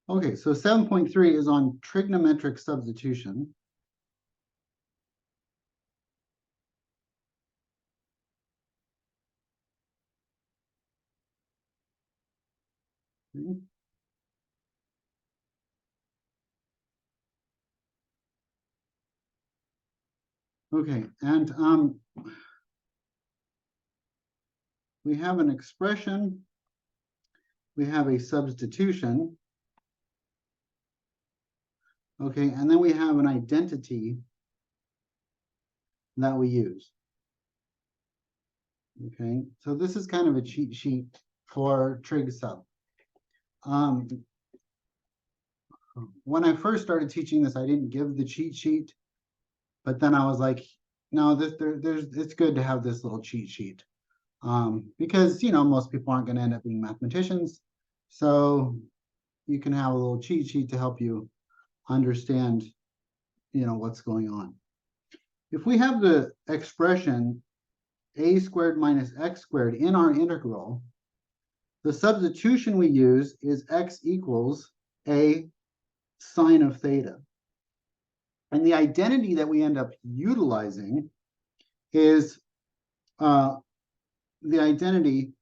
Okay, so 7.3 is on trigonometric substitution. Okay, and we have an expression, we have a substitution, okay, and then we have an identity that we use. Okay, so this is kind of a cheat sheet for trig sub. When I first started teaching this, I didn't give the cheat sheet, but then I was like, no, it's good to have this little cheat sheet. Because, you know, most people aren't going to end up being mathematicians. So you can have a little cheat sheet to help you understand, you know, what's going on. If we have the expression a squared minus x squared in our integral, the substitution we use is x equals a sine of theta. And the identity that we end up utilizing is the identity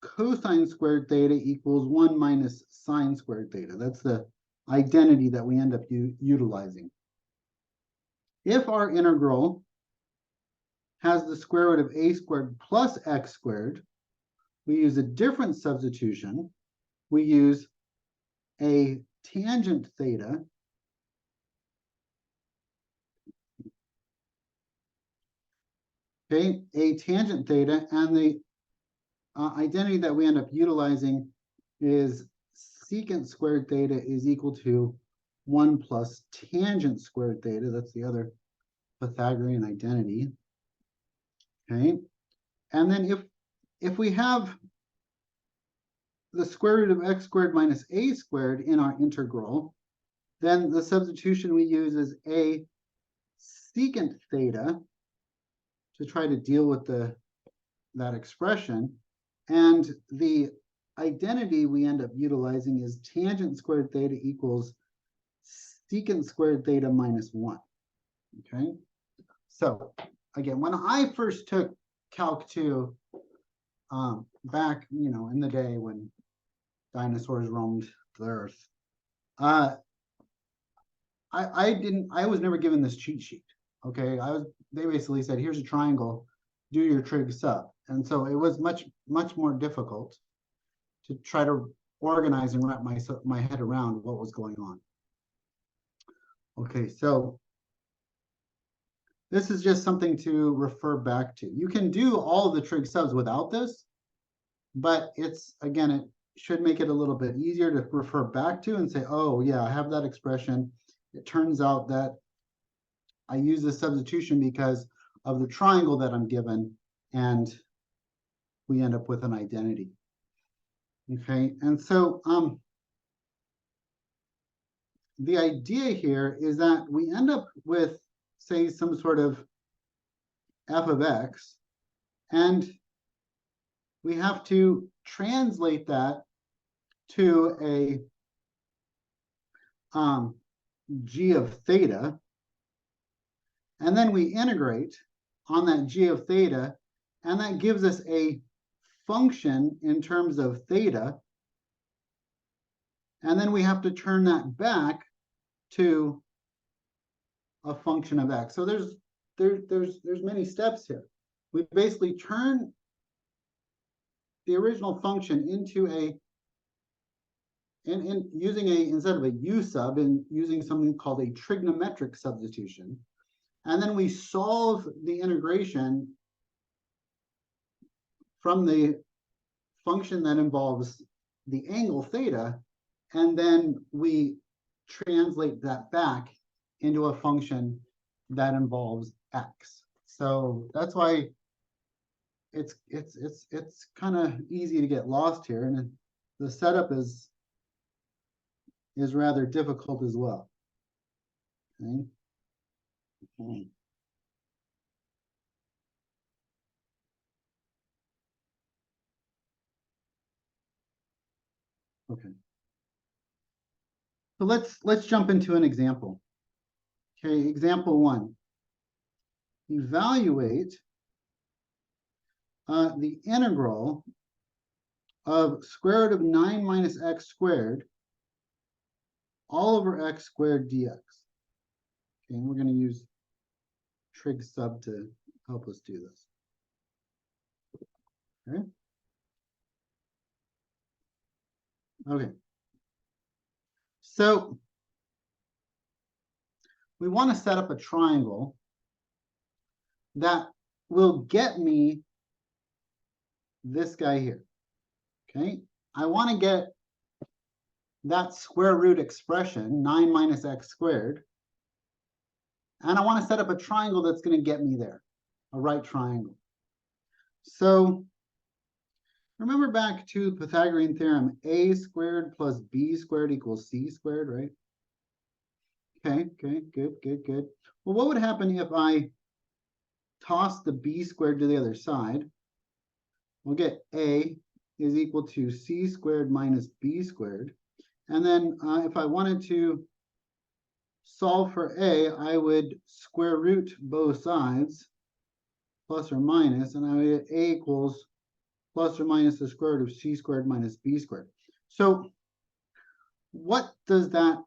cosine squared theta equals 1 minus sine squared theta. That's the identity that we end up utilizing. If our integral has the square root of a squared plus x squared, we use a different substitution. We use a tangent theta okay, a tangent theta, and the identity that we end up utilizing is secant squared theta is equal to 1 plus tangent squared theta. That's the other Pythagorean identity. Okay, and then if we have the square root of x squared minus a squared in our integral, then the substitution we use is a secant theta to try to deal with that expression. And the identity we end up utilizing is tangent squared theta equals secant squared theta minus 1. Okay, so again, when I first took Calc 2 back, you know, in the day when dinosaurs roamed the earth, I was never given this cheat sheet. Okay, they basically said, here's a triangle, do your trig sub. And so it was much more difficult to try to organize and wrap my head around what was going on. Okay, so this is just something to refer back to. You can do all of the trig subs without this, but it's, again, it should make it a little bit easier to refer back to and say, oh yeah, I have that expression. It turns out that I use this substitution because of the triangle that I'm given, and we end up with an identity. Okay, and so the idea here is that we end up with, say, some sort of f of x, and we have to translate that to a g of theta, and then we integrate on that g of theta, and that gives us a function in terms of theta, and then we have to turn that back to a function of x. So there's many steps here. We basically turn the original function into using instead of a u sub, and using something called a trigonometric substitution. And then we solve the integration from the function that involves the angle theta, and then we translate that back into a function that involves x. So that's why it's kind of easy to get lost here, and the setup is rather difficult as well. Okay. Okay. So let's jump into an example. Okay, example 1. Evaluate the integral of square root of 9 minus x squared all over x squared dx. Okay, and we're going to use trig sub to help us do this. Okay. Okay. So we want to set up a triangle that will get me this guy here. Okay. I want to get that square root expression, 9 minus x squared. And I want to set up a triangle that's going to get me there, a right triangle. So remember back to the Pythagorean theorem, a squared plus b squared equals c squared, right? Okay, good. Well, what would happen if I toss the b squared to the other side? We'll get a is equal to c squared minus b squared. And then if I wanted to solve for a, I would square root both sides, plus or minus, and I would get a equals plus or minus the square root of c squared minus b squared. So what does that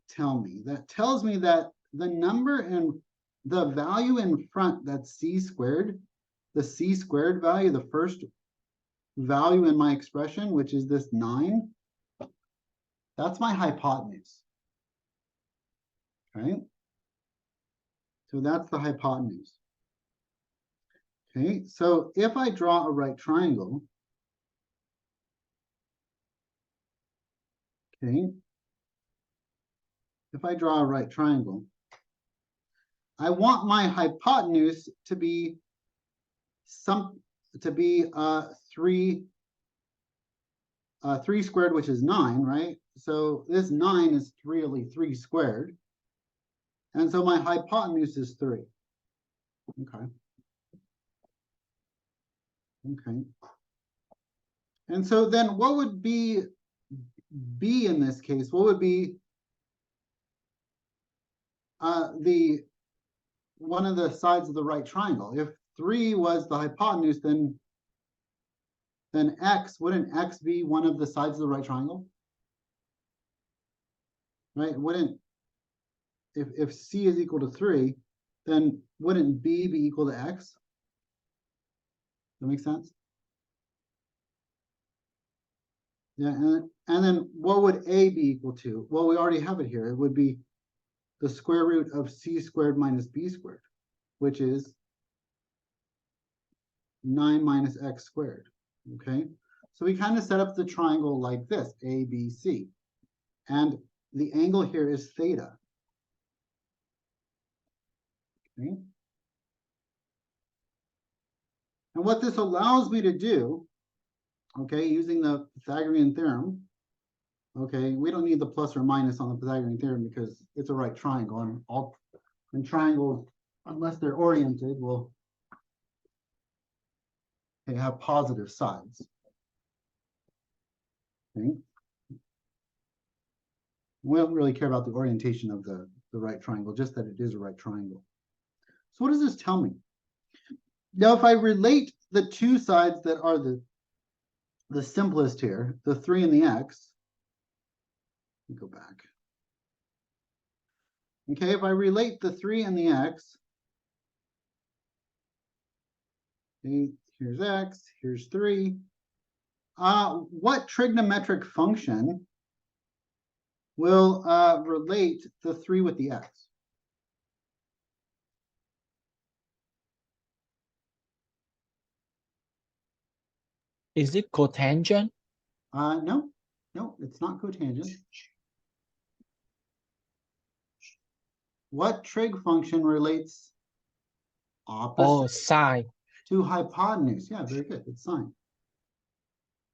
tell me? That tells me that the number and the value in front, that's c squared, the c squared value, the first value in my expression, which is this 9, that's my hypotenuse. Okay, so that's the hypotenuse. Okay, so if I draw a right triangle, okay, if I draw a right triangle, I want my hypotenuse to be 3 squared, which is 9, right? So this 9 is really 3 squared. And so my hypotenuse is 3. Okay. Okay. And so then what would be b in this case? What would be one of the sides of the right triangle? If 3 was the hypotenuse, then x, wouldn't x be one of the sides of the right triangle? Right? Wouldn't, if c is equal to 3, then wouldn't b be equal to x? Does that make sense? Yeah, and then what would a be equal to? Well, we already have it here. It would be the square root of c squared minus b squared, which is 9 minus x squared. Okay, so we kind of set up the triangle like this, A, B, C. And the angle here is theta. Okay. And what this allows me to do, okay, using the Pythagorean theorem, okay, we don't need the plus or minus on the Pythagorean theorem because it's a right triangle, and triangles, unless they're oriented, will have positive sides. Okay. We don't really care about the orientation of the right triangle, just that it is a right triangle. So what does this tell me? Now, if I relate the two sides that are the simplest here, the 3 and the x, let me go back. Okay, if I relate the 3 and the x, okay, here's x, here's 3. What trigonometric function will relate the 3 with the x? Is it cotangent? No, it's not cotangent. What trig function relates opposite? Oh, sine. To hypotenuse. Yeah, very good. It's sine.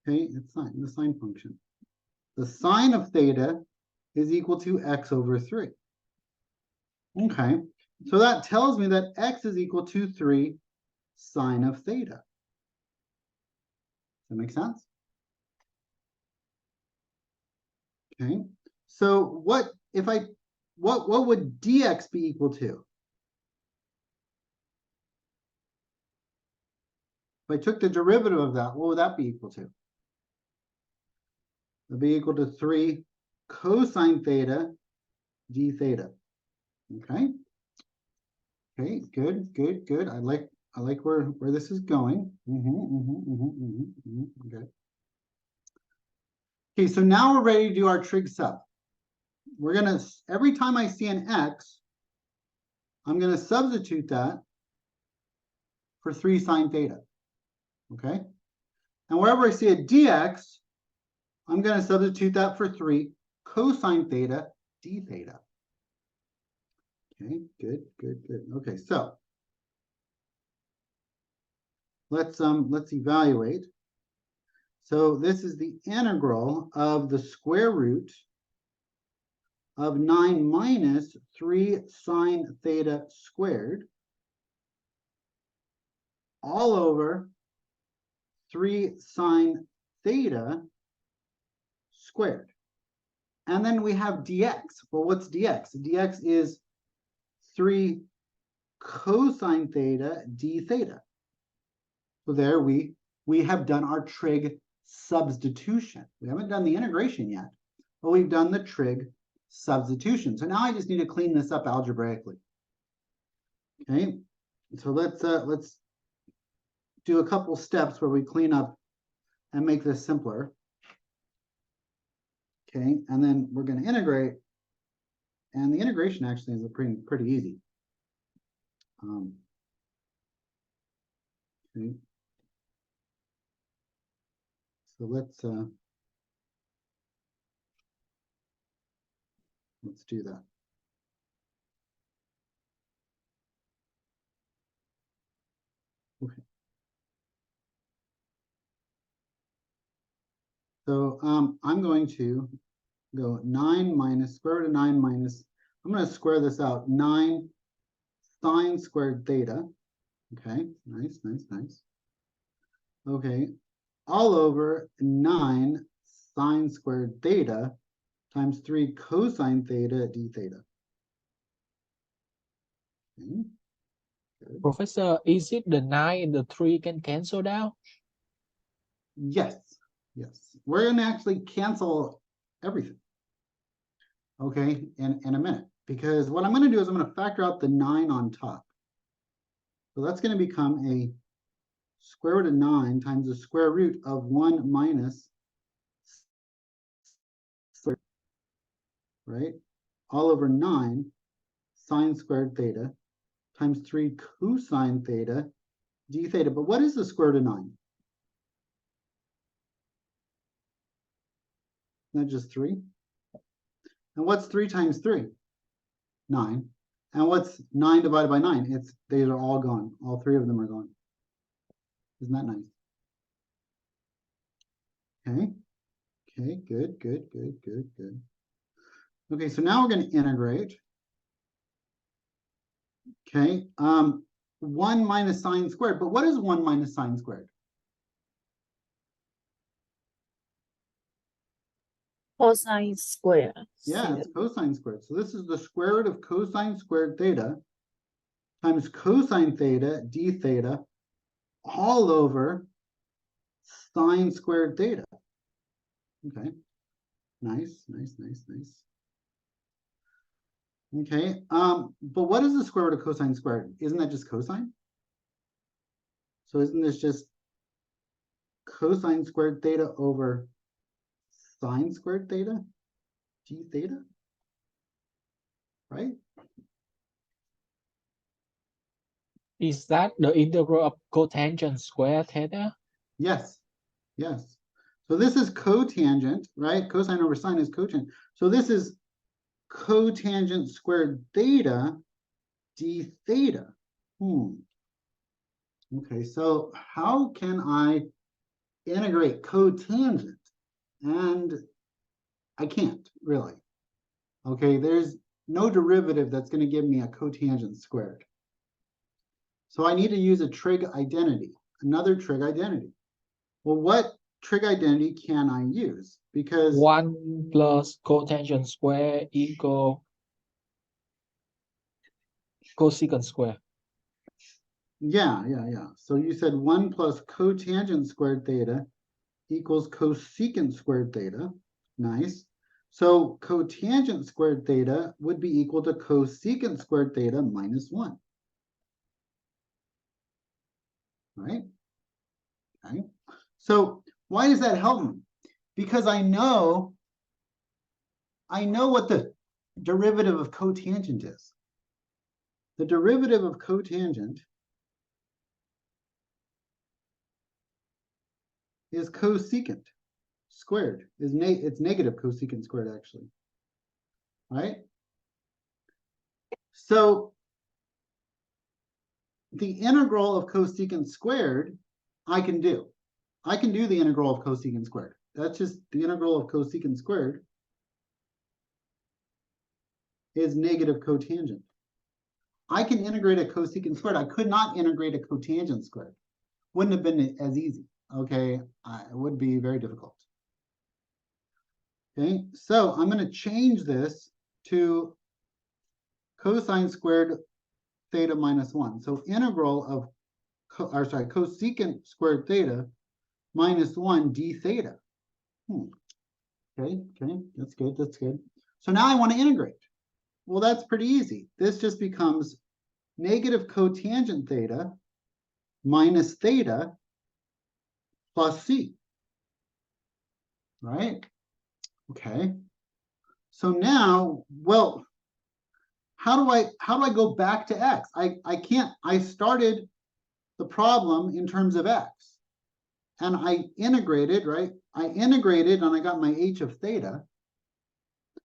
Okay, it's sine, the sine function. The sine of theta is equal to x over 3. Okay, so that tells me that x is equal to 3 sine of theta. Does that make sense? Okay, So what if what would dx be equal to? If I took the derivative of that, what would that be equal to? It'd be equal to 3 cosine theta d theta. Okay. Okay, good. I like where this is going. Okay. Okay, so now we're ready to do our trig sub. We're gonna, every time I see an x, I'm gonna substitute that for 3 sine theta. Okay. And wherever I see a dx, I'm gonna substitute that for 3 cosine theta d theta. Okay, good. Okay, so let's evaluate. So this is the integral of the square root of 9 minus 3 sine theta squared all over 3 sine theta squared. And then we have dx. Well, what's dx? Dx is 3 cosine theta d theta. So there we have done our trig substitution. We haven't done the integration yet, but we've done the trig substitution. So now I just need to clean this up algebraically. Okay, so let's do a couple steps where we clean up and make this simpler. Okay, and then we're going to integrate, and the integration actually is pretty easy. Okay. So let's do that. Okay. So I'm going to go 9 minus square root of 9 minus, I'm going to square this out, 9 sine squared theta. Okay, nice. Okay, all over 9 sine squared theta times 3 cosine theta d theta. Okay. Good. Professor, is it the 9 and the 3 can cancel down? Yes. We're going to actually cancel everything. Okay, in a minute, because what I'm going to do is I'm going to factor out the 9 on top. So that's going to become a square root of 9 times the square root of 1 minus, right? All over 9 sine squared theta times 3 cosine theta d theta. But what is the square root of 9? Isn't that just 3? And what's 3 times 3? 9. And what's 9 divided by 9? They are all gone. All 3 of them are gone. Isn't that nice? Okay. Okay, good. Okay, so now we're going to integrate. Okay, 1 minus sine squared. But what is 1 minus sine squared? Cosine square. Yeah, it's cosine squared. So this is the square root of cosine squared theta times cosine theta d theta all over sine squared theta. Okay, nice. Okay, but what is the square root of cosine squared? Isn't that just cosine? So isn't this just cosine squared theta over sine squared theta d theta? Right? Is that the integral of cotangent square theta? Yes. So this is cotangent, right? Cosine over sine is cotangent. So this is cotangent squared theta d theta. Okay, so how can I integrate cotangent? And I can't really. Okay, there's no derivative that's going to give me a cotangent squared. So I need to use a trig identity, another trig identity. Well, what trig identity can I use? Because 1 plus cotangent square equal cosecant square. yeah. So you said 1 plus cotangent squared theta equals cosecant squared theta. Nice. So cotangent squared theta would be equal to cosecant squared theta minus 1. Right? Okay. So why does that help me? Because I know what the derivative of cotangent is. The derivative of cotangent is cosecant squared. It's negative cosecant squared, actually. Right? So the integral of cosecant squared, I can do. I can do the integral of cosecant squared. That's just the integral of cosecant squared is negative cotangent. I can integrate a cosecant squared. I could not integrate a cotangent squared. Wouldn't have been as easy. Okay, it would be very difficult. Okay, so I'm going to change this to cosine squared theta minus 1. So integral of, cosecant squared theta minus 1 d theta. Okay, that's good. So now I want to integrate. Well, that's pretty easy. This just becomes negative cotangent theta minus theta plus c. Right? Okay. So now, well, how do I go back to x? I started the problem in terms of x. And I integrated, right? I integrated and I got my h of theta.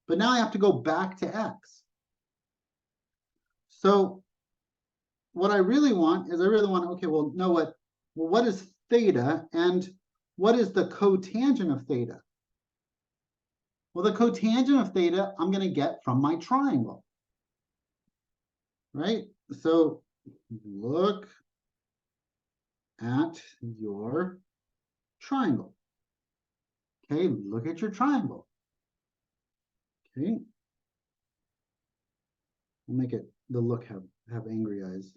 But now I have to go back to x. So what I really want is okay, well, know what? Well, what is theta and what is the cotangent of theta? Well, the cotangent of theta I'm going to get from my triangle. Right? So look at your triangle. Okay, look at your triangle. Okay. We'll make it the look have angry eyes.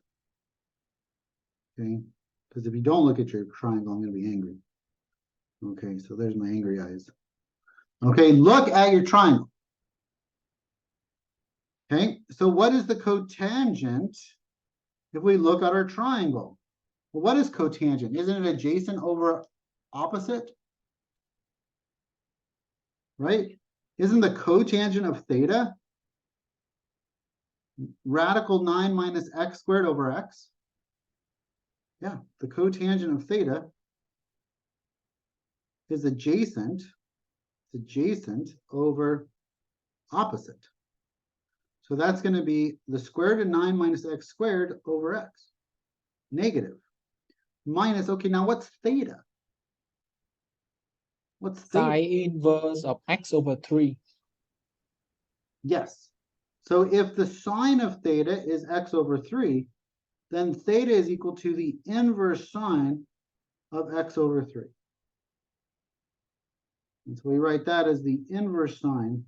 Okay, because if you don't look at your triangle, I'm going to be angry. Okay, so there's my angry eyes. Okay, look at your triangle. Okay, so what is the cotangent if we look at our triangle? Well, what is cotangent? Isn't it adjacent over opposite? Right? Isn't the cotangent of theta radical 9 minus x squared over x? Yeah, the cotangent of theta is adjacent over opposite. So that's going to be the square root of 9 minus x squared over x. Negative. Minus, okay, now what's theta? What's theta? Sine inverse of x over 3. Yes. So if the sine of theta is x over 3, then theta is equal to the inverse sine of x over 3. And so we write that as the inverse sine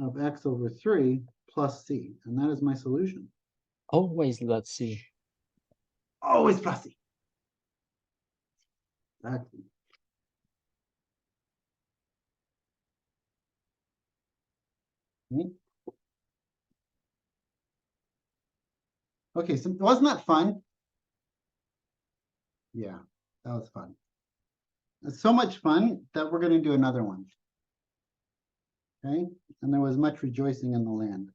of x over 3 plus c. And that is my solution. Always let's see. Always plus c. Exactly. Okay, so wasn't that fun? Yeah, that was fun. It's so much fun that we're going to do another one. Okay, and there was much rejoicing in the land.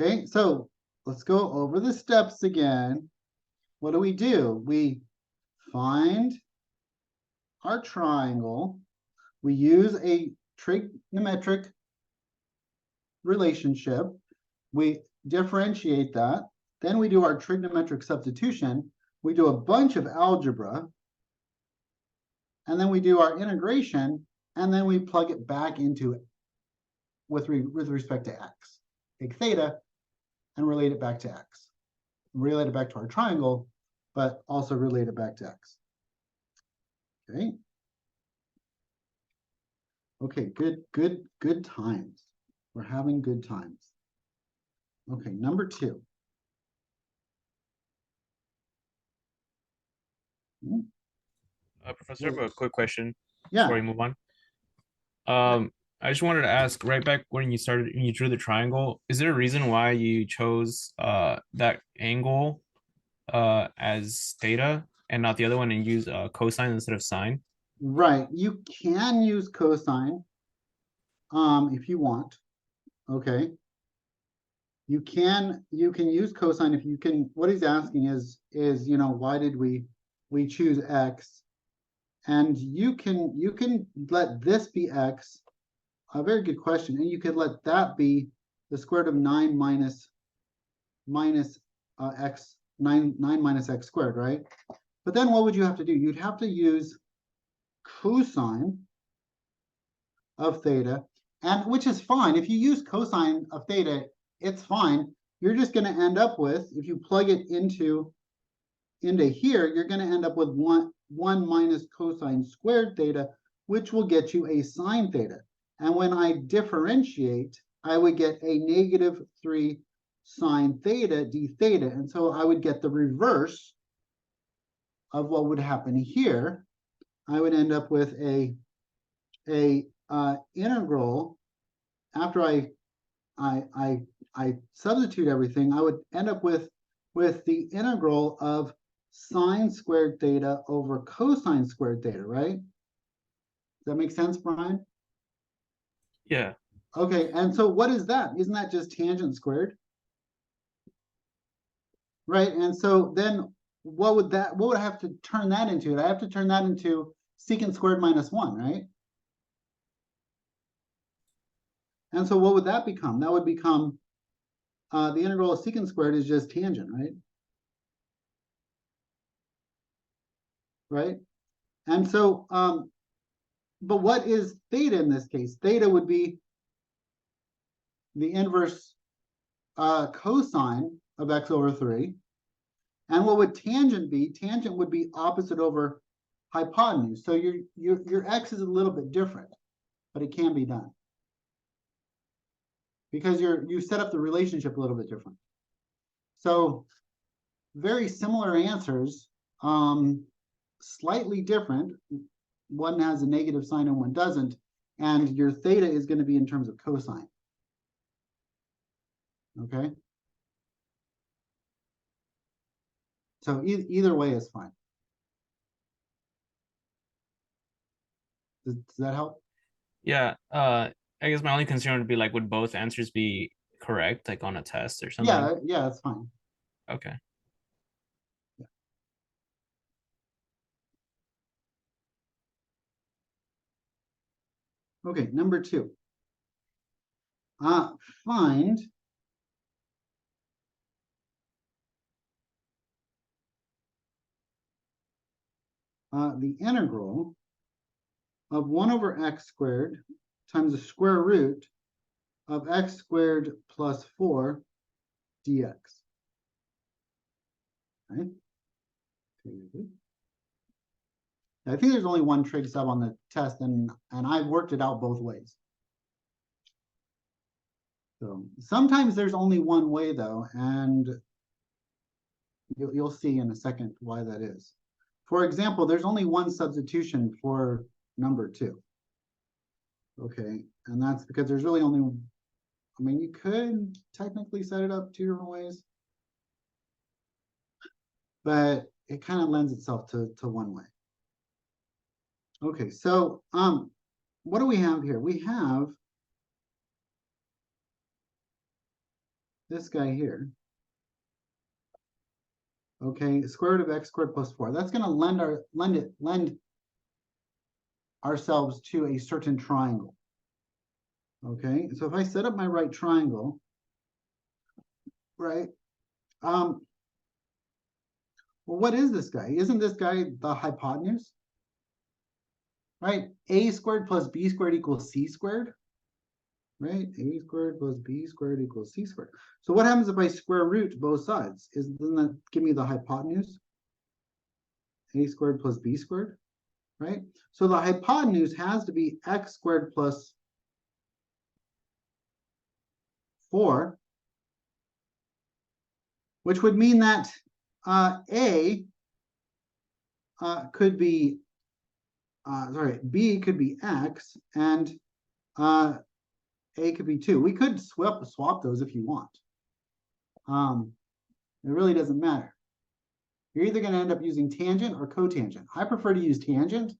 Okay, so let's go over the steps again. What do? We find our triangle. We use a trigonometric relationship. We differentiate that. Then we do our trigonometric substitution. We do a bunch of algebra. And then we do our integration. And then we plug it back into it with respect to x. Take theta and relate it back to x. Relate it back to our triangle, but also relate it back to x. Okay. Okay, good times. We're having good times. Okay, number 2. Professor, I have a quick question Yeah, before we move on. I just wanted to ask, right back when you drew the triangle, is there a reason why you chose that angle as theta and not the other one and use cosine instead of sine? right. You can use cosine if you want. Okay. You can use cosine if you can. What he's asking is why did we choose x? And you can let this be x. A very good question. And you could let that be the square root of 9 minus x 9 minus x squared, right? But then what would you have to do? You'd have to use cosine of theta, and which is fine. If you use cosine of theta, it's fine. You're just going to end up with, if you plug it into here, you're going to end up with 1 minus cosine squared theta, which will get you a sine theta. And when I differentiate, I would get a negative 3 sine theta d theta. And so I would get the reverse of what would happen here. I would end up with a integral. After I substitute everything, I would end up with the integral of sine squared theta over cosine squared theta, right? Does that make sense, Brian? Yeah. Okay, and so what is that? Isn't that just tangent squared? Right, and so then what would I have to turn that into? I have to turn that into secant squared minus 1, right? And so what would that become? That would become the integral of secant squared is just tangent, right? Right? And so, but what is theta in this case? Theta would be the inverse cosine of x over 3. And what would tangent be? Tangent would be opposite over hypotenuse. So your x is a little bit different, but it can be done. Because you set up the relationship a little bit different. So very similar answers, slightly different. One has a negative sign and one doesn't, and your theta is going to be in terms of cosine. Okay. So either way is fine. Does that help? Yeah. I guess my only concern would be like, would both answers be correct, like on a test or something? Yeah, that's fine. Okay. Okay, number 2. Find the integral of 1 over x squared times the square root of x squared plus 4 dx. Right? I think there's only one trig sub on the test, and I've worked it out both ways. So sometimes there's only one way though, and you'll see in a second why that is. For example, there's only one substitution for number 2. Okay, and that's because there's really only, I mean, you could technically set it up 2 different ways, but it kind of lends itself to one way. Okay, so what do we have here? We have this guy here. Okay, square root of x squared plus 4. That's going to lend ourselves to a certain triangle. Okay, so if I set up my right triangle, right? Well, what is this guy? Isn't this guy the hypotenuse? Right? A squared plus b squared equals c squared. Right? A squared plus b squared equals c squared. So what happens if I square root both sides? Doesn't that give me the hypotenuse? A squared plus b squared, right? So the hypotenuse has to be x squared plus 4, which would mean that A could be, B could be x, and A could be 2. We could swap those if you want. It really doesn't matter. You're either going to end up using tangent or cotangent. I prefer to use tangent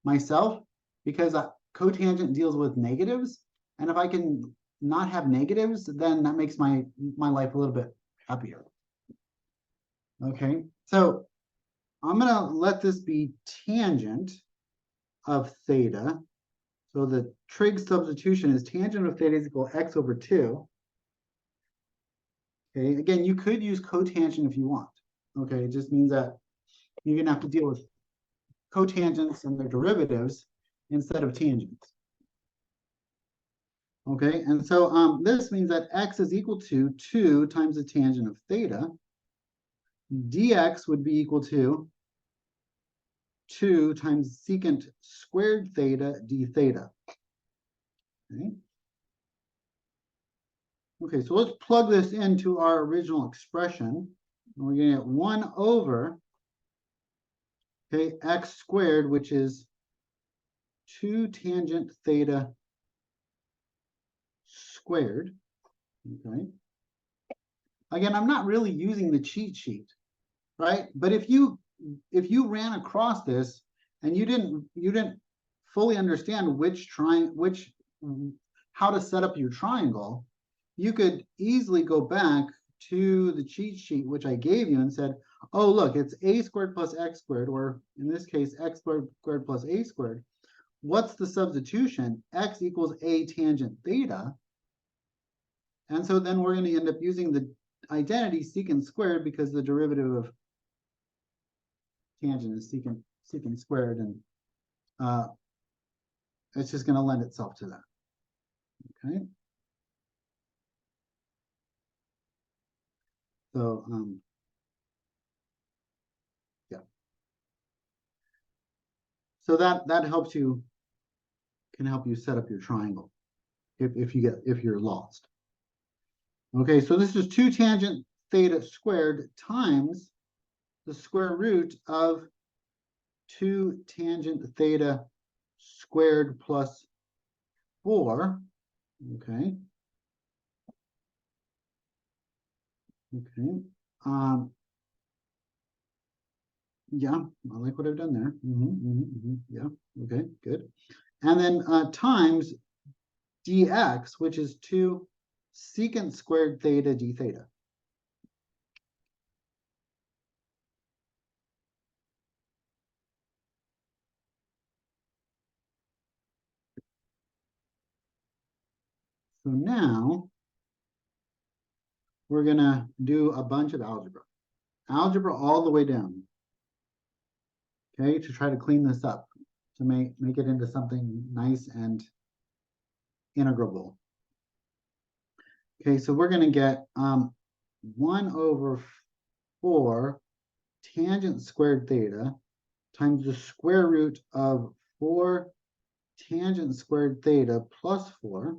myself because cotangent deals with negatives. And if I can not have negatives, then that makes my life a little bit happier. Okay, so I'm going to let this be tangent of theta. So the trig substitution is tangent of theta is equal to x over 2. Okay, again, you could use cotangent if you want. Okay, it just means that you're going to have to deal with cotangents and their derivatives instead of tangents. Okay, and so this means that x is equal to 2 times the tangent of theta. Dx would be equal to 2 times secant squared theta d theta. Okay. Okay, so let's plug this into our original expression. We're going to get 1 over, okay, x squared, which is 2 tangent theta squared. Okay. Again, I'm not really using the cheat sheet, right? But if you ran across this and you didn't fully understand how to set up your triangle, you could easily go back to the cheat sheet, which I gave you, and said, oh, look, it's a squared plus x squared, or in this case, x squared plus a squared. What's the substitution? X equals a tangent theta. And so then we're going to end up using the identity secant squared because the derivative of tangent is secant squared, and it's just going to lend itself to that. Okay. So, yeah. So that can help you set up your triangle if you're lost. Okay, so this is 2 tangent theta squared times the square root of 2 tangent theta squared plus 4. Okay. Okay. Yeah, I like what I've done there. Yeah, okay, good. And then times dx, which is 2 secant squared theta d theta. So now we're gonna do a bunch of algebra. Algebra all the way down. Okay, to try to clean this up, to make it into something nice and integrable. Okay, so we're gonna get 1 over 4 tangent squared theta times the square root of 4 tangent squared theta plus 4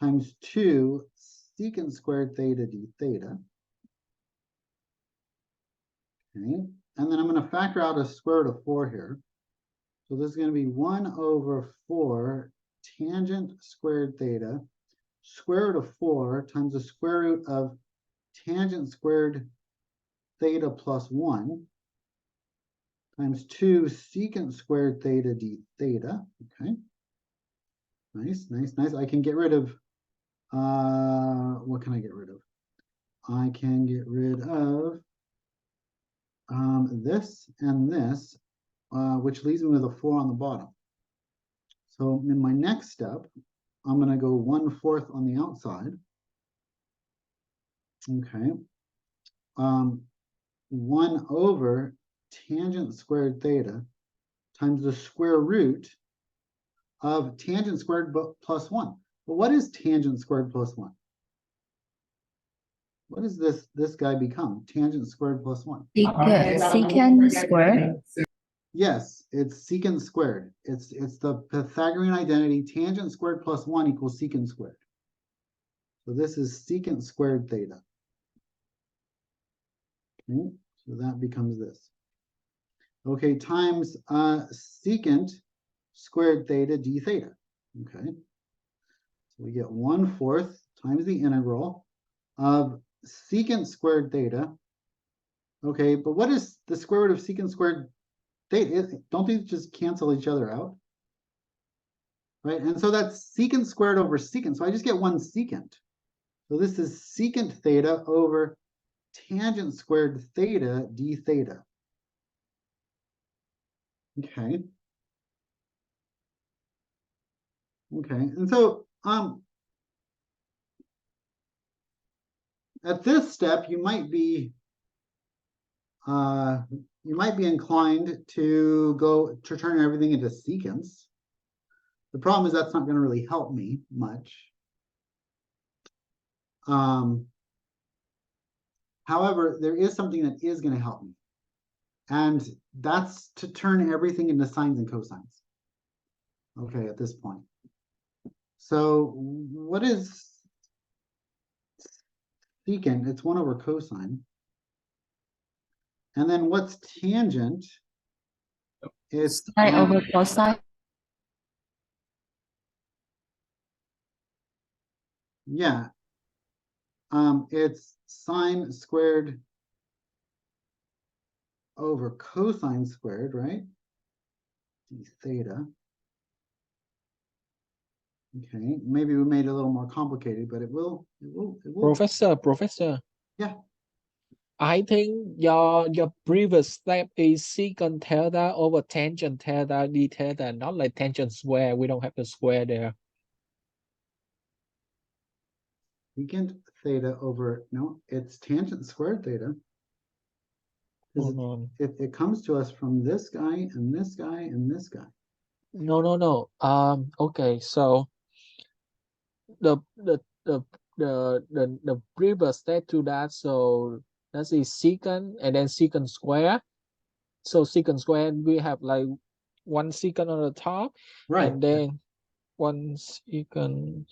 times 2 secant squared theta d theta. Okay, and then I'm going to factor out a square root of 4 here. So this is going to be 1 over 4 tangent squared theta square root of 4 times the square root of tangent squared theta plus 1 times 2 secant squared theta d theta. Okay. Nice, nice, nice. I can get rid of, what can I get rid of? I can get rid of this and this, which leaves me with a 4 on the bottom. So in my next step, I'm going to go 1/4 on the outside. Okay. 1 over tangent squared theta times the square root of tangent squared plus 1. But what is tangent squared plus 1? What does this guy become? Tangent squared plus 1. Secant square. Yes, it's secant squared. It's the Pythagorean identity, tangent squared plus 1 equals secant squared. So this is secant squared theta. Okay, so that becomes this. Okay, times secant squared theta d theta. Okay. So we get 1/4 times the integral of secant squared theta. Okay, but what is the square root of secant squared theta? Don't these just cancel each other out? Right, and so that's secant squared over secant. So I just get 1 secant. So this is secant theta over tangent squared theta d theta. Okay. Okay, and so at this step you might be inclined to go to turn everything into secants. The problem is that's not going to really help me much. However, there is something that is going to help me, and that's to turn everything into sines and cosines. Okay, at this point. So what is secant? It's 1 over cosine. And then what's tangent? It's Sine over cosine. yeah. It's sine squared over cosine squared, right? D theta. Okay, maybe we made it a little more complicated, but it will. Professor. Yeah. I think your previous step is secant theta over tangent theta d theta, not like tangent square. We don't have the square there. Secant theta over, no, it's tangent squared theta. Hold on. It comes to us from this guy and this guy and this guy. No. Okay, so the previous step to that, so that is secant and then secant square. So secant square, we have like 1 secant on the top, Right. and then 1 secant.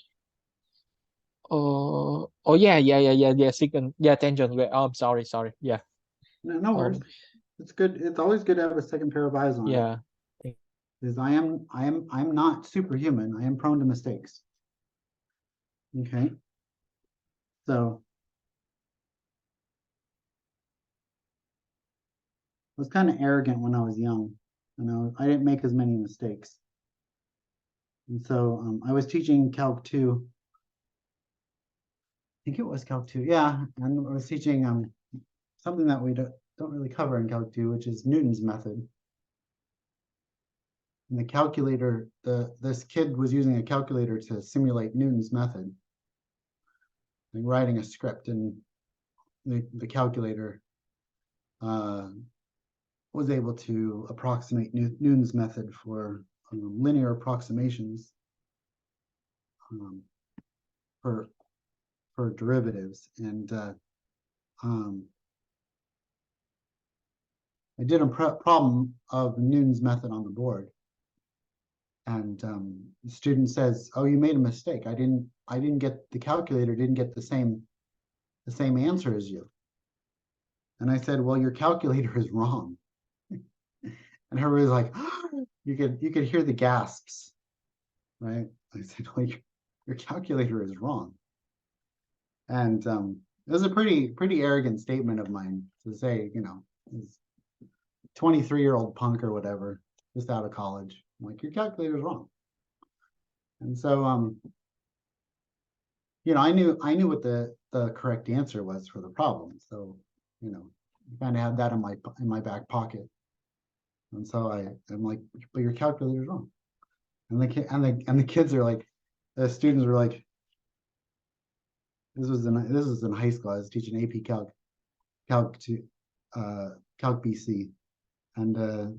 Oh yeah, secant, tangent square. Oh, I'm sorry, yeah. No worries. It's good. It's always good to have a second pair of eyes on. Yeah. Because I'm not superhuman. I am prone to mistakes. Okay. So I was kind of arrogant when I was young. I didn't make as many mistakes. And so I was teaching Calc 2. I think it was Calc 2. Yeah. And I was teaching something that we don't really cover in Calc 2, which is Newton's method. And the calculator, this kid was using a calculator to simulate Newton's method. Like writing a script, and the calculator was able to approximate Newton's method for linear approximations for derivatives. And I did a problem of Newton's method on the board. And the student says, "Oh, you made a mistake. I didn't get, the calculator didn't get the same answer as you." And I said, "Well, your calculator is wrong." And everybody's like, oh, you could hear the gasps, right? I said, "Well, your calculator is wrong." And it was a pretty arrogant statement of mine to say, 23-year-old punk or whatever, just out of college. I'm like, your calculator is wrong. And so I knew what the correct answer was for the problem. So, kind of had that in my back pocket. And so I'm like, but your calculator is wrong. And the kids are like, the students were like, this was in high school. I was teaching AP Calc 2, Calc BC, and the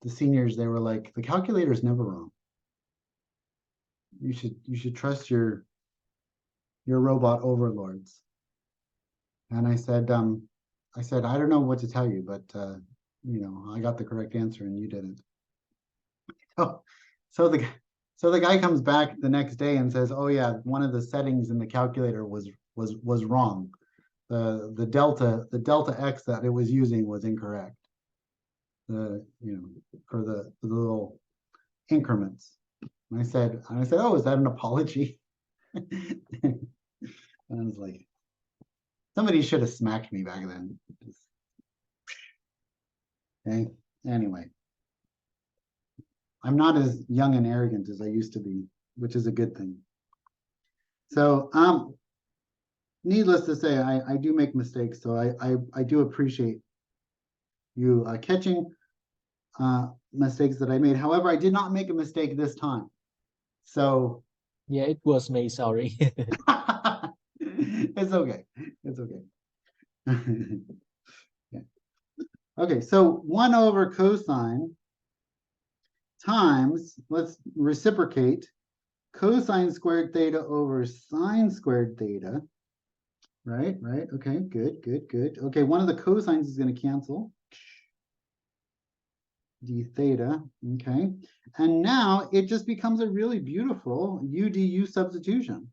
seniors, they were like, the calculator is never wrong. You should trust your robot overlords. And I said, I don't know what to tell you, but you know, I got the correct answer and you didn't. Oh, so the guy comes back the next day and says, "Oh yeah, one of the settings in the calculator was wrong. The delta x that it was using was incorrect. You know, for the little increments." And I said, "Oh, is that an apology?" And I was like, somebody should have smacked me back then. Okay. Anyway, I'm not as young and arrogant as I used to be, which is a good thing. So, needless to say, I do make mistakes. So I do appreciate you catching mistakes that I made. However, I did not make a mistake this time. So Yeah, it was me, sorry. it's okay. It's okay. Yeah. Okay, so 1 over cosine times, let's reciprocate, cosine squared theta over sine squared theta. Right, okay, good. Okay, one of the cosines is going to cancel. D theta, okay. And now it just becomes a really beautiful u du substitution.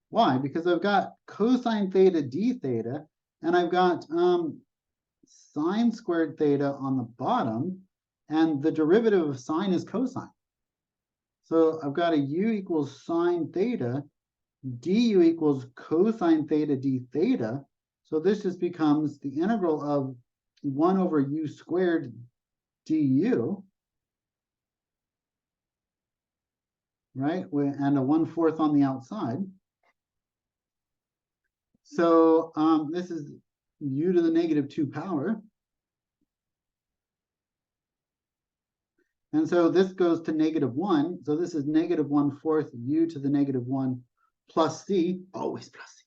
Why? Because I've got cosine theta d theta, and I've got sine squared theta on the bottom, and the derivative of sine is cosine. So I've got a u equals sine theta, du equals cosine theta d theta. So this just becomes the integral of 1 over u squared du, right? And a 1/4 on the outside. So this is u to the negative 2 power. And so this goes to -1. So this is -1/4 u to the -1 plus c, always plus c.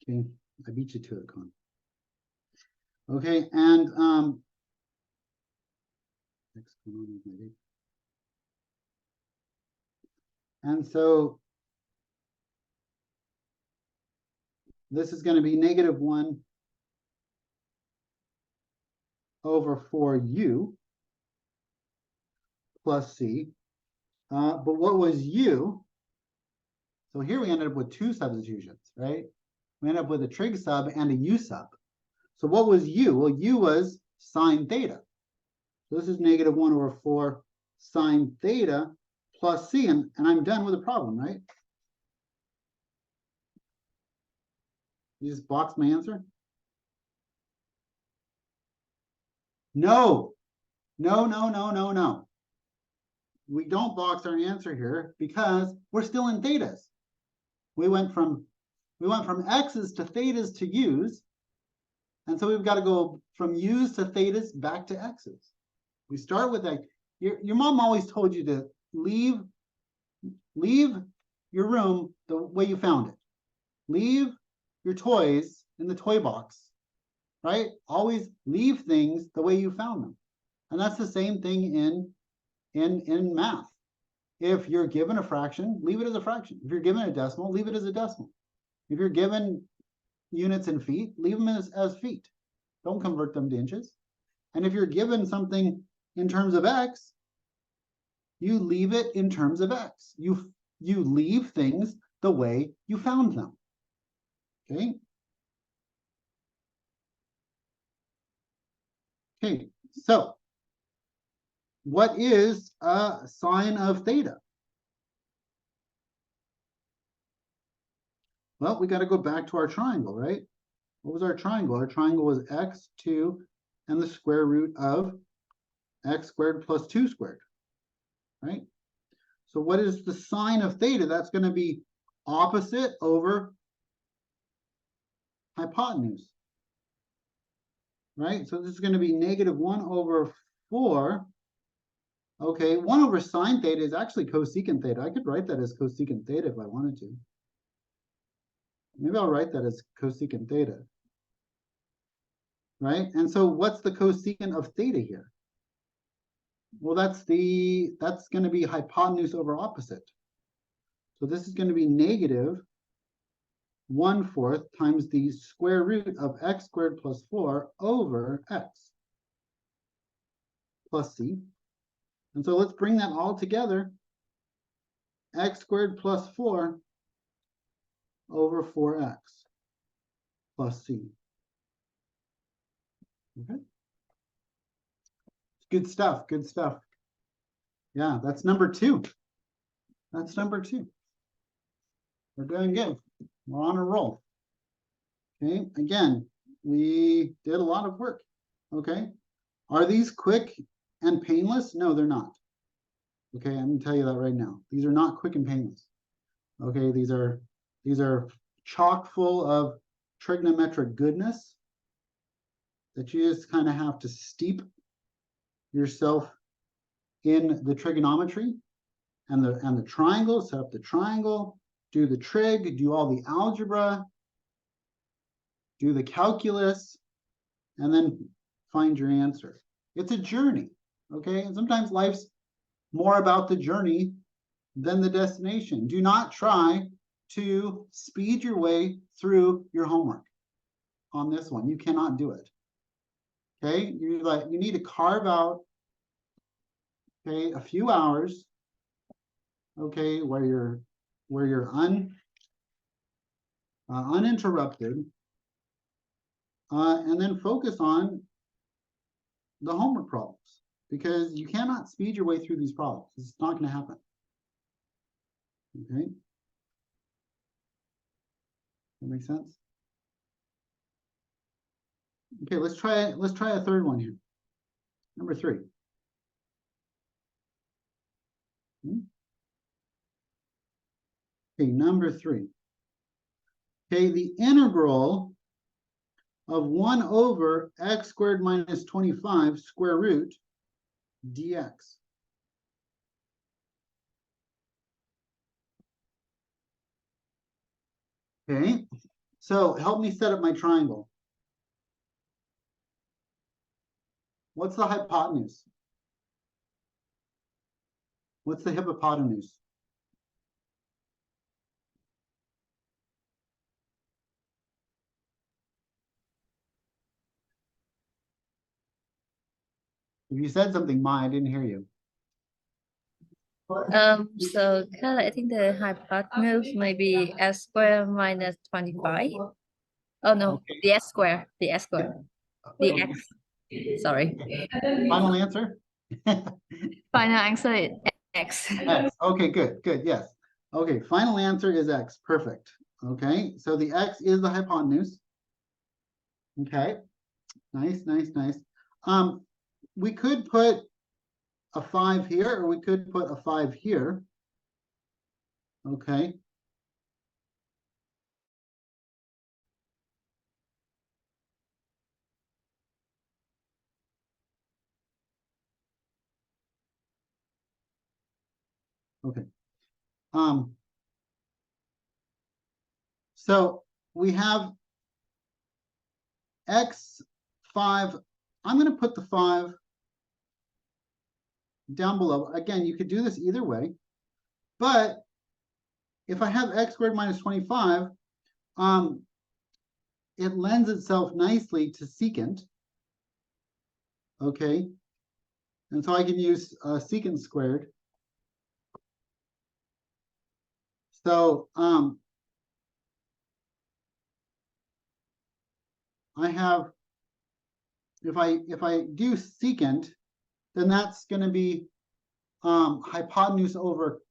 Okay, I beat you to it, Con. Okay, and so this is going to be -1 over 4u plus c. But what was u? So here we ended up with 2 substitutions, right? We ended up with a trig sub and a u sub. So what was u? Well, u was sine theta. So this is -1 over 4 sine theta plus c, and I'm done with the problem, right? You just box my answer? No. We don't box our answer here because we're still in thetas. We went from x's to thetas to u's, and so we've got to go from u's to thetas back to x's. We start with that. Your mom always told you to leave your room the way you found it. Leave your toys in the toy box, right? Always leave things the way you found them. And that's the same thing in math. If you're given a fraction, leave it as a fraction. If you're given a decimal, leave it as a decimal. If you're given units in feet, leave them as feet. Don't convert them to inches. And if you're given something in terms of x, you leave it in terms of x. You leave things the way you found them. Okay? Okay, so what is a sine of theta? Well, we got to go back to our triangle, right? What was our triangle? Our triangle was x2 and the square root of x squared plus 2 squared, right? So what is the sine of theta? That's going to be opposite over hypotenuse, right? So this is going to be -1 over 4. Okay, 1 over sine theta is actually cosecant theta. I could write that as cosecant theta if I wanted to. Maybe I'll write that as cosecant theta, right? And so what's the cosecant of theta here? Well, that's going to be hypotenuse over opposite. So this is going to be 1/4 times the square root of x squared plus 4 over x plus c. And so let's bring that all together. X squared plus 4 over 4x plus c. Okay. Good stuff, good stuff. Yeah, that's number 2. That's number 2. We're doing good. We're on a roll. Okay, again, we did a lot of work. Okay, are these quick and painless? No, they're not. Okay, I'm gonna tell you that right now. These are not quick and painless. Okay, these are chock full of trigonometric goodness that you just kind of have to steep yourself in the trigonometry and the triangle, set up the triangle, do the trig, do all the algebra, do the calculus, and then find your answer. It's a journey, okay? And sometimes life's more about the journey than the destination. Do not try to speed your way through your homework on this one. You cannot do it. Okay, you need to carve out, okay, a few hours, okay, where you're uninterrupted, and then focus on the homework problems, because you cannot speed your way through these problems. It's not going to happen. Okay, that makes sense. Okay, let's try a third one here. Number 3. Okay, number 3. Okay, the integral of 1 over x squared minus 25 square root dx. Okay, so help me set up my triangle. What's the hypotenuse? What's the hypotenuse? If you said something, Ma, I didn't hear you. So Carla, I think the hypotenuse may be x squared minus 25. Oh no, Okay. the x squared, the x squared, the Okay. x. Sorry. Final answer? Final answer is x. X. Okay, good, good, yes. Okay, final answer is x. Perfect. Okay, so the x is the hypotenuse. Okay, nice, nice, nice. We could put a 5 here, or we could put a 5 here. Okay. Okay. So we have x5. I'm going to put the 5 down below. Again, you could do this either way, but if I have x squared minus 25, it lends itself nicely to secant. Okay, and so I can use secant squared. So I have, if I do secant, then that's going to be hypotenuse over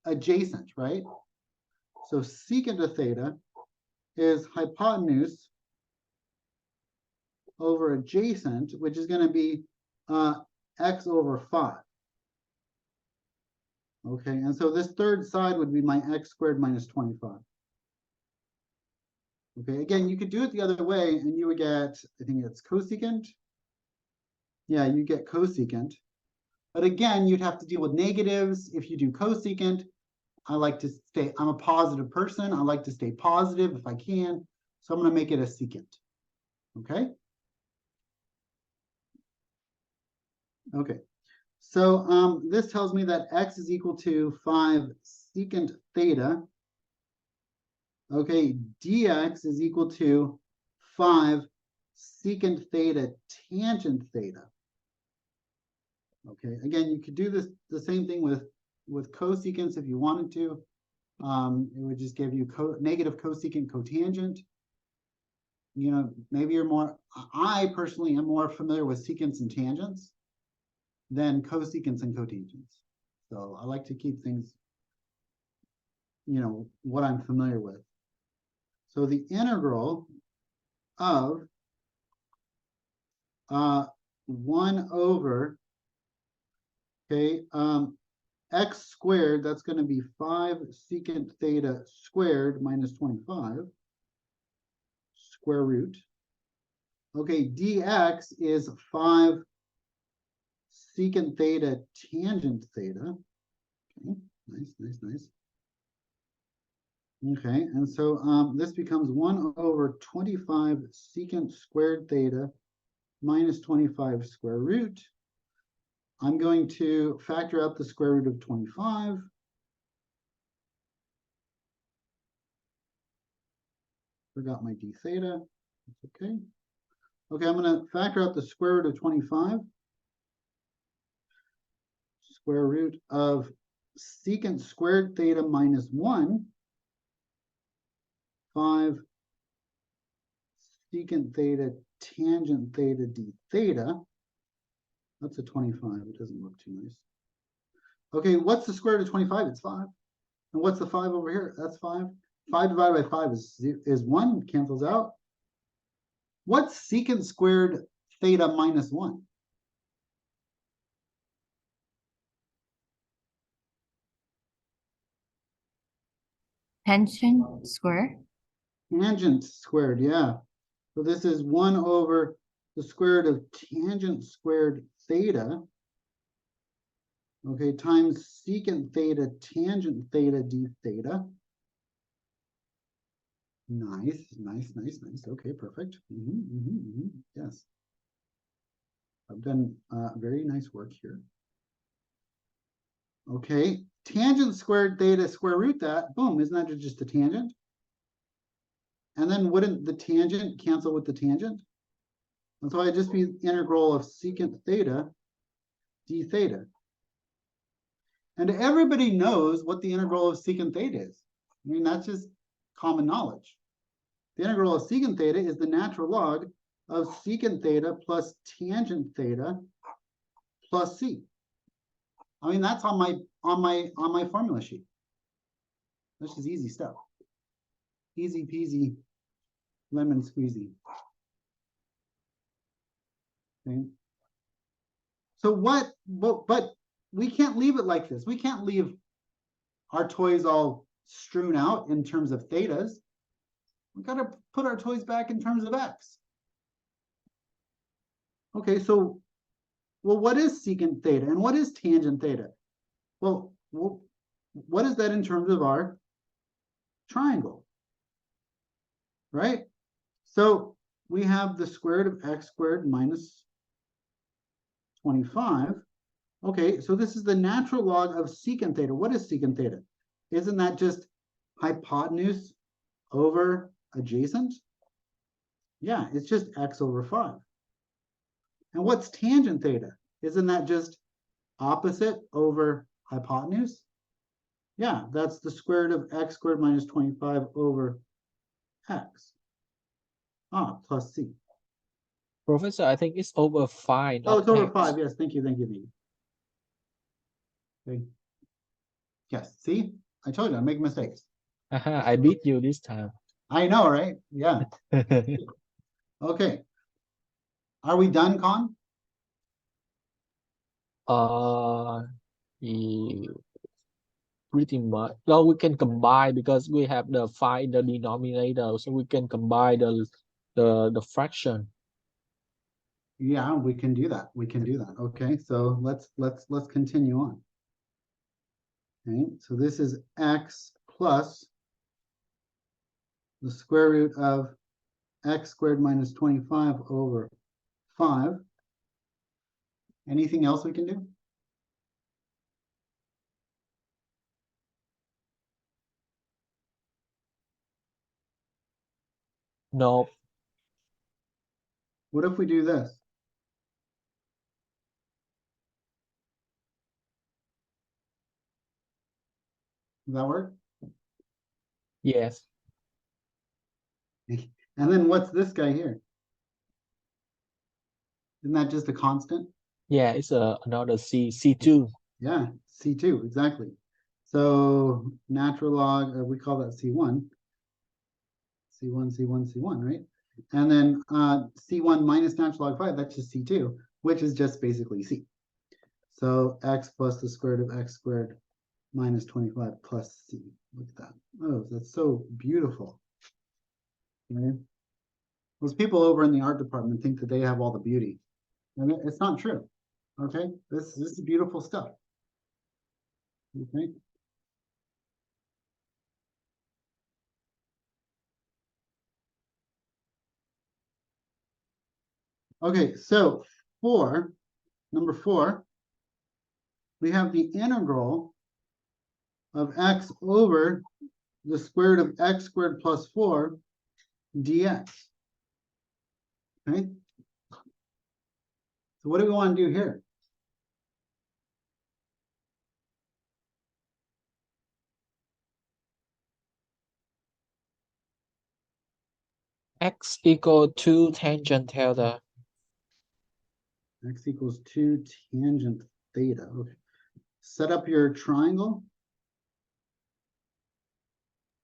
adjacent, right? So secant of theta is hypotenuse over adjacent, which is going to be x over 5. Okay, and so this third side would be my x squared minus 25. Okay, again, you could do it the other way, and you would get, I think it's cosecant. Yeah, you get cosecant. But again, you'd have to deal with negatives if you do cosecant. I'm a positive person. I like to stay positive if I can. So I'm going to make it a secant. Okay? Okay. So this tells me that x is equal to 5 secant theta Okay, dx is equal to 5 secant theta tangent theta. Okay, again, you could do this the same thing with cosecants if you wanted to. It would just give you negative cosecant cotangent. You know, maybe you're more, I personally am more familiar with secants and tangents than cosecants and cotangents. So I like to keep things, you know, what I'm familiar with. So the integral of 1 over, okay, x squared, that's going to be 5 secant theta squared minus 25, square root. Okay, dx is 5 secant theta tangent theta. Okay, nice. Okay, and so this becomes 1 over 25 secant squared theta minus 25 square root. I'm going to factor out the square root of 25. Forgot my d theta. That's okay. Okay, I'm going to factor out the square root of 25. Square root of secant squared theta minus 1. 5 secant theta tangent theta d theta. That's a 25. It doesn't look too nice. Okay, what's the square root of 25? It's 5. And what's the 5 over here? That's 5. 5 divided by 5 is 1, cancels out. What's secant squared theta minus 1? Tangent square. Tangent squared, yeah. So this is 1 over the square root of tangent squared theta, okay, times secant theta tangent theta d theta. Nice. Okay, perfect. Yes. I've done very nice work here. Okay, tangent squared theta square root that, boom, isn't that just a tangent? And then wouldn't the tangent cancel with the tangent? And so I'd just be integral of secant theta d theta. And everybody knows what the integral of secant theta is. I mean, that's just common knowledge. The integral of secant theta is the natural log of secant theta plus tangent theta plus c. I mean, that's on my formula sheet. This is easy stuff. Easy peasy, lemon squeezy. Okay. So but we can't leave it like this. We can't leave our toys all strewn out in terms of thetas. We got to put our toys back in terms of x. Okay, so, well, what is secant theta and what is tangent theta? Well, what is that in terms of our triangle? Right? So we have the square root of x squared minus 25. Okay, so this is the natural log of secant theta. What is secant theta? Isn't that just hypotenuse over adjacent? Yeah, it's just x over 5. And what's tangent theta? Isn't that just opposite over hypotenuse? Yeah, that's the square root of x squared minus 25 over x. Plus c. Professor, I think it's over 5, Oh, not it's over X. 5. Yes, thank you. Okay. Yes, see? I told you, I make mistakes. I beat you this time. I know, right? Yeah. Okay. Are we done, Con? Yeah, pretty much. No, we can combine because we have the 5 in the denominator, so we can combine the fraction. Yeah, we can do that. Okay, so let's continue on. Okay, so this is x plus the square root of x squared minus 25 over 5. Anything else we can do? No, What if we do this? Does that work? yes. And then what's this guy here? Isn't that just a constant? Yeah, it's another C2. Yeah, C2, exactly. So natural log, we call that C1. C1, C1, C1, right? And then C1 minus natural log 5, that's just C2, which is just basically C. So x plus the square root of x squared minus 25 plus C. Look at that. Oh, that's so beautiful. Okay? Those people over in the art department think that they have all the beauty. And it's not true. Okay? This is beautiful stuff. Okay? Okay, so number 4, we have the integral of x over the square root of x squared plus 4 dx. Okay? So what do we want to do here? X equal to tangent theta. X equals 2 tangent theta. Okay. Set up your triangle.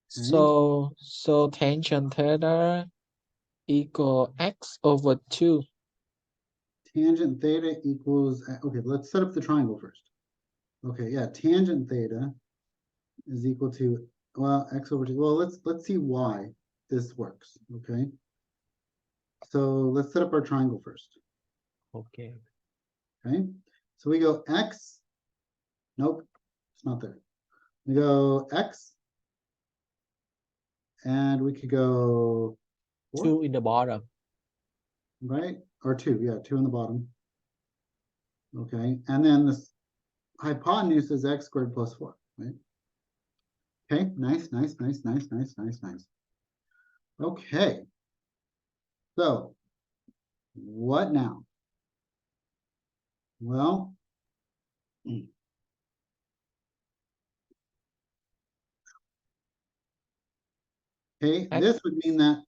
So tangent theta equal X over 2. Tangent theta equals, okay, let's set up the triangle first. Okay, yeah, tangent theta is equal to, well, x over 2. Well, let's see why this works, okay? So let's set up our triangle first, Okay. okay? So we go x, nope, it's not there. We go x, and we could go 4, 2 in the bottom. right? Or 2, yeah, 2 in the bottom. Okay, and then this hypotenuse is x squared plus 4, right? Okay, nice. Okay. So, what now? Well, okay, this would mean that,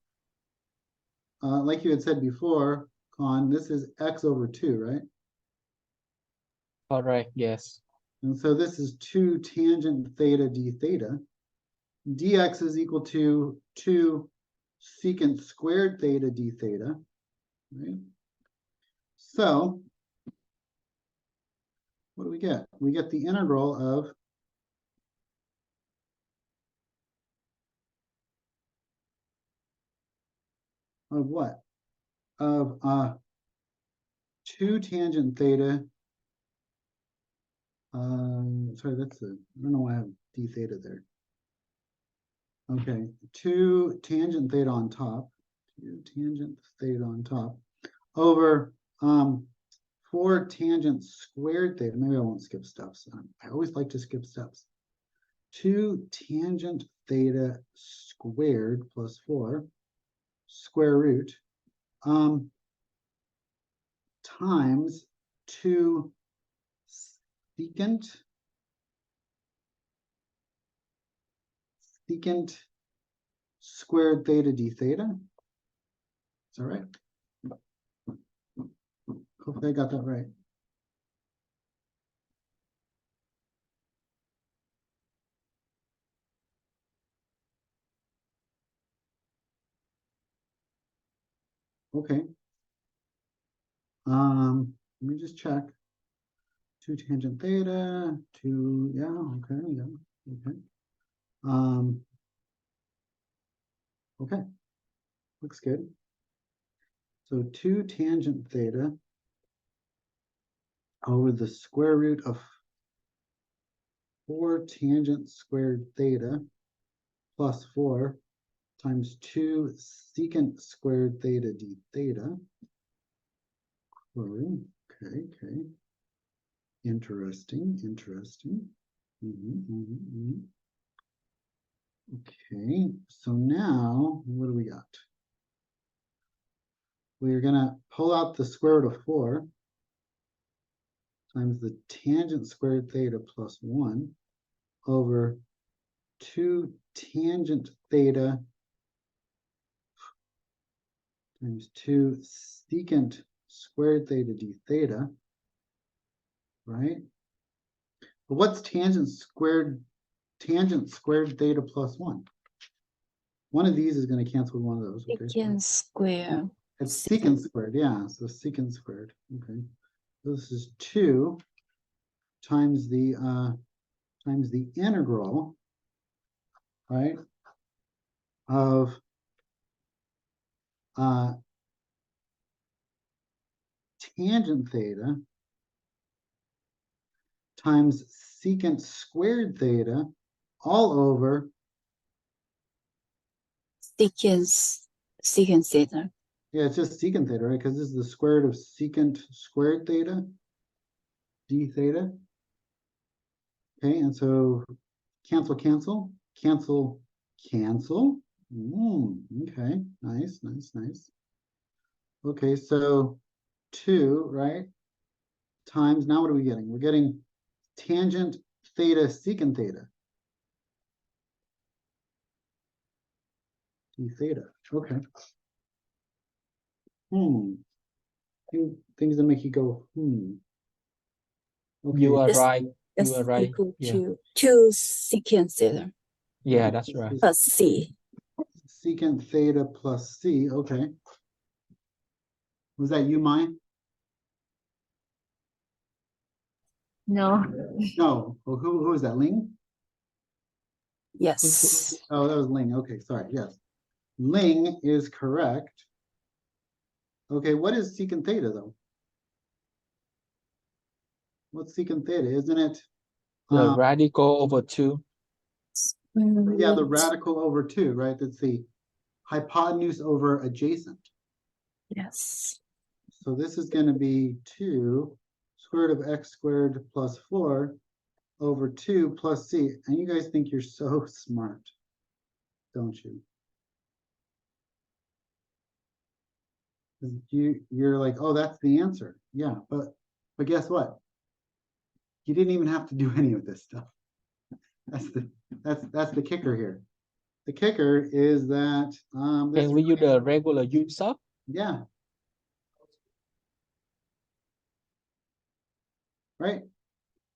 like you had said before, Con, this is x over 2, right? Correct, yes. And so this is 2 tangent theta d theta. Dx is equal to 2 secant squared theta d theta, right? So, what do we get? We get the integral of what? Of 2 tangent theta. Sorry, that's I don't know why I have d theta there. Okay, 2 tangent theta on top, 2 tangent theta on top, over 4 tangent squared theta. Maybe I won't skip steps. I always like to skip steps. 2 tangent theta squared plus 4 square root times 2 secant squared theta d theta. Is that right? Hopefully I got that right. Okay. Let me just check. 2 tangent theta, 2, yeah, okay. Okay, looks good. So 2 tangent theta over the square root of 4 tangent squared theta plus 4 times 2 secant squared theta d theta. Okay. Interesting. Okay, so now what do we got? we're gonna pull out the square root of 4 times the tangent squared theta plus 1 over 2 tangent theta times 2 secant squared theta d theta, right? But what's tangent squared theta plus 1? One of these is going to cancel with one of those. Okay. Secant square. It's secant. secant squared, yeah. So secant squared. Okay. This is 2 times the integral, right, of tangent theta times secant squared theta all over Secant theta. yeah, it's just secant theta, right? Because this is the square root of secant squared theta d theta. Okay, and so cancel, cancel, cancel, cancel. Okay, nice, nice, nice. Okay, so 2, right? Times, now what are we getting? We're getting tangent theta secant theta. D theta, okay. Things that make you go, Okay. You are This- right. That's You are right. equal Yeah. to 2 secant theta Yeah, that's right. plus c. Secant theta plus c, okay. Was that you, mine? No. No, well, who is that, Ling? Yes. Oh, that was Ling, okay, sorry, yes. Ling is correct. Okay, what is secant theta, though? What's secant theta, isn't it? The radical over 2. Yeah, the radical over 2, right? That's the hypotenuse over adjacent. Yes. So this is going to be 2 square root of x squared plus 4 over 2 plus c. And you guys think you're so smart, don't you? You're like, oh, that's the answer. Yeah, but guess what? You didn't even have to do any of this stuff. That's the kicker here. The kicker is that this, Can we use the regular U sub? yeah. Right?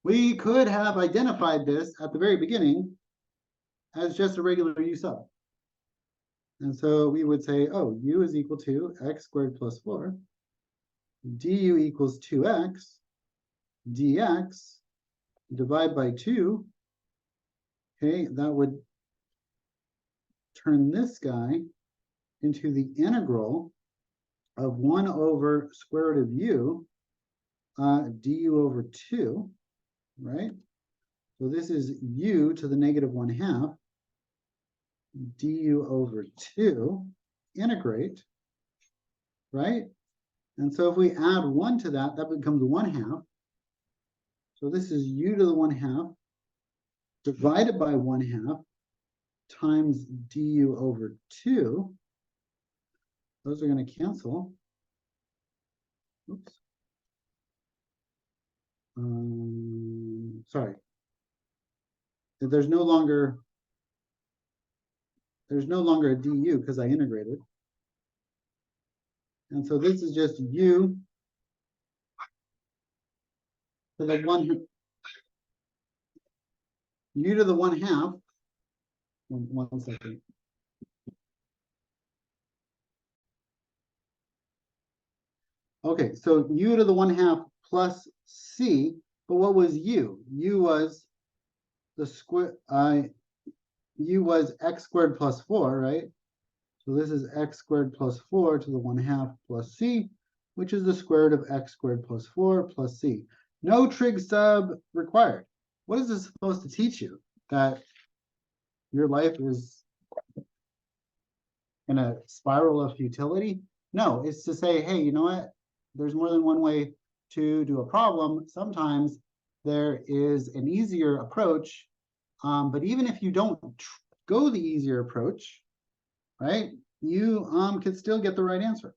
We could have identified this at the very beginning as just a regular U sub. And so we would say, oh, U is equal to x squared plus 4, du equals 2x, dx, divide by 2. Okay, that would turn this guy into the integral of 1 over square root of u du over 2, right? So this is u to the negative 1/2 du over 2, integrate, right? And so if we add 1 to that, that becomes 1/2. So this is u to the 1/2 divided by 1/2 times du over 2. Those are going to cancel. Oops. Sorry. There's no longer a du because I integrated. And so this is just u to the u to the 1/2. One second. Okay, so u to the 1/2 plus c, but what was u? U was the square, u was x squared plus 4, right? So this is x squared plus 4 to the 1/2 plus c, which is the square root of x squared plus 4 plus c. No trig sub required. What is this supposed to teach you? That your life is in a spiral of futility? No, it's to say, hey, you know what? There's more than one way to do a problem. Sometimes there is an easier approach, but even if you don't go the easier approach, right, you can still get the right answer.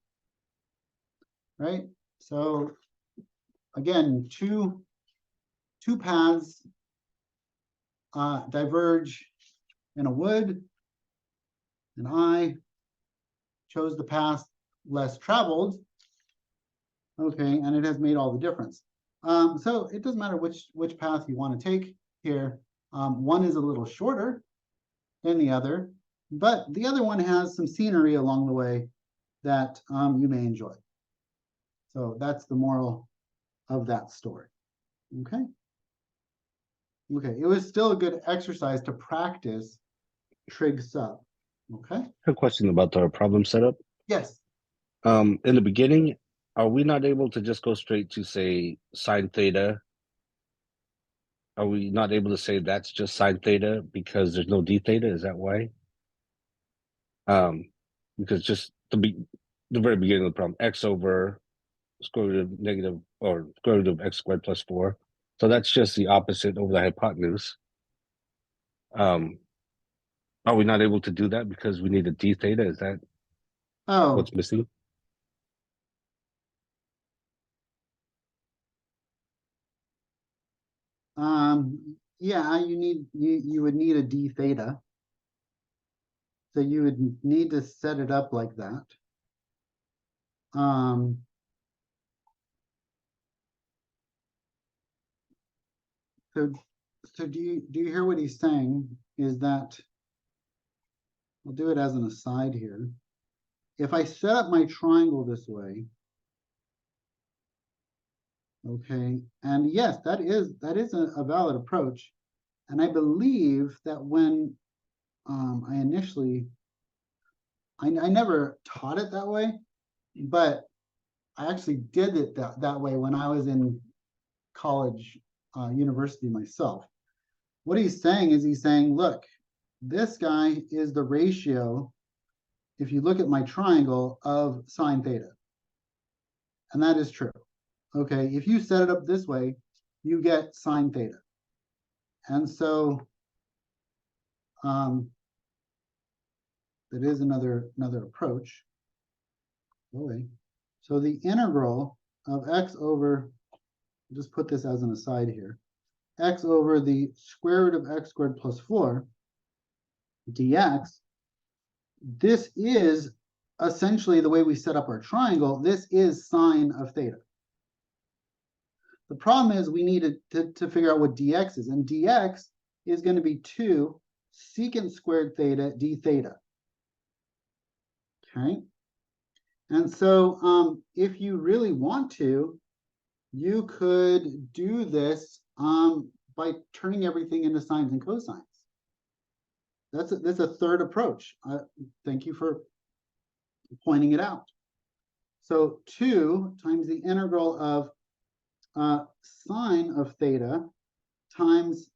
right? So again, two paths diverge in a wood, and I chose the path less traveled. Okay, and it has made all the difference. So it doesn't matter which path you want to take here. One is a little shorter than the other, but the other one has some scenery along the way that you may enjoy. So that's the moral of that story. Okay. Okay, it was still a good exercise to practice trig sub. Okay. A question about our problem setup. Yes. In the beginning, are we not able to just go straight to say sine theta? Are we not able to say that's just sine theta because there's no d theta? Is that why? Because just the very beginning of the problem, x over square root of negative or square root of x squared plus 4. So that's just the opposite over the hypotenuse. Are we not able to do that because we need a d theta? Is that Oh, what's missing? yeah, you would need a d theta. So you would need to set it up like that. So do you hear what he's saying? Is that I'll do it as an aside here. If I set up my triangle this way, okay, and yes, that is a valid approach. And I believe that when I initially, I never taught it that way, but I actually did it that way when I was in college, university myself. What he's saying is he's saying, look, this guy is the ratio, if you look at my triangle, of sine theta. And that is true. Okay, if you set it up this way, you get sine theta. And so that is another approach. Okay. So the integral of x over, just put this as an aside here, x over the square root of x squared plus 4 dx, this is essentially the way we set up our triangle. This is sine of theta. The problem is we need to figure out what dx is, and dx is going to be 2 secant squared theta d theta. Okay. And so if you really want to, you could do this by turning everything into sines and cosines. That's a third approach. Thank you for pointing it out. So 2 times the integral of sine of theta times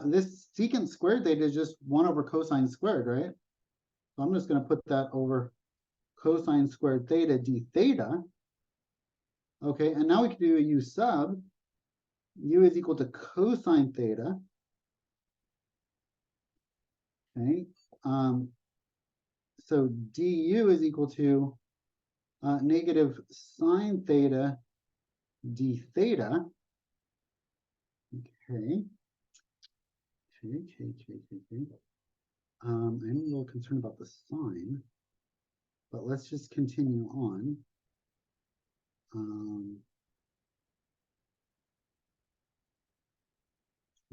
this secant squared theta is just 1 over cosine squared, right? So I'm just going to put that over cosine squared theta d theta. Okay, and now we can do a u sub. U is equal to cosine theta. Okay, so du is equal to negative sine theta d theta. Okay. I'm a little concerned about the sign, but let's just continue on.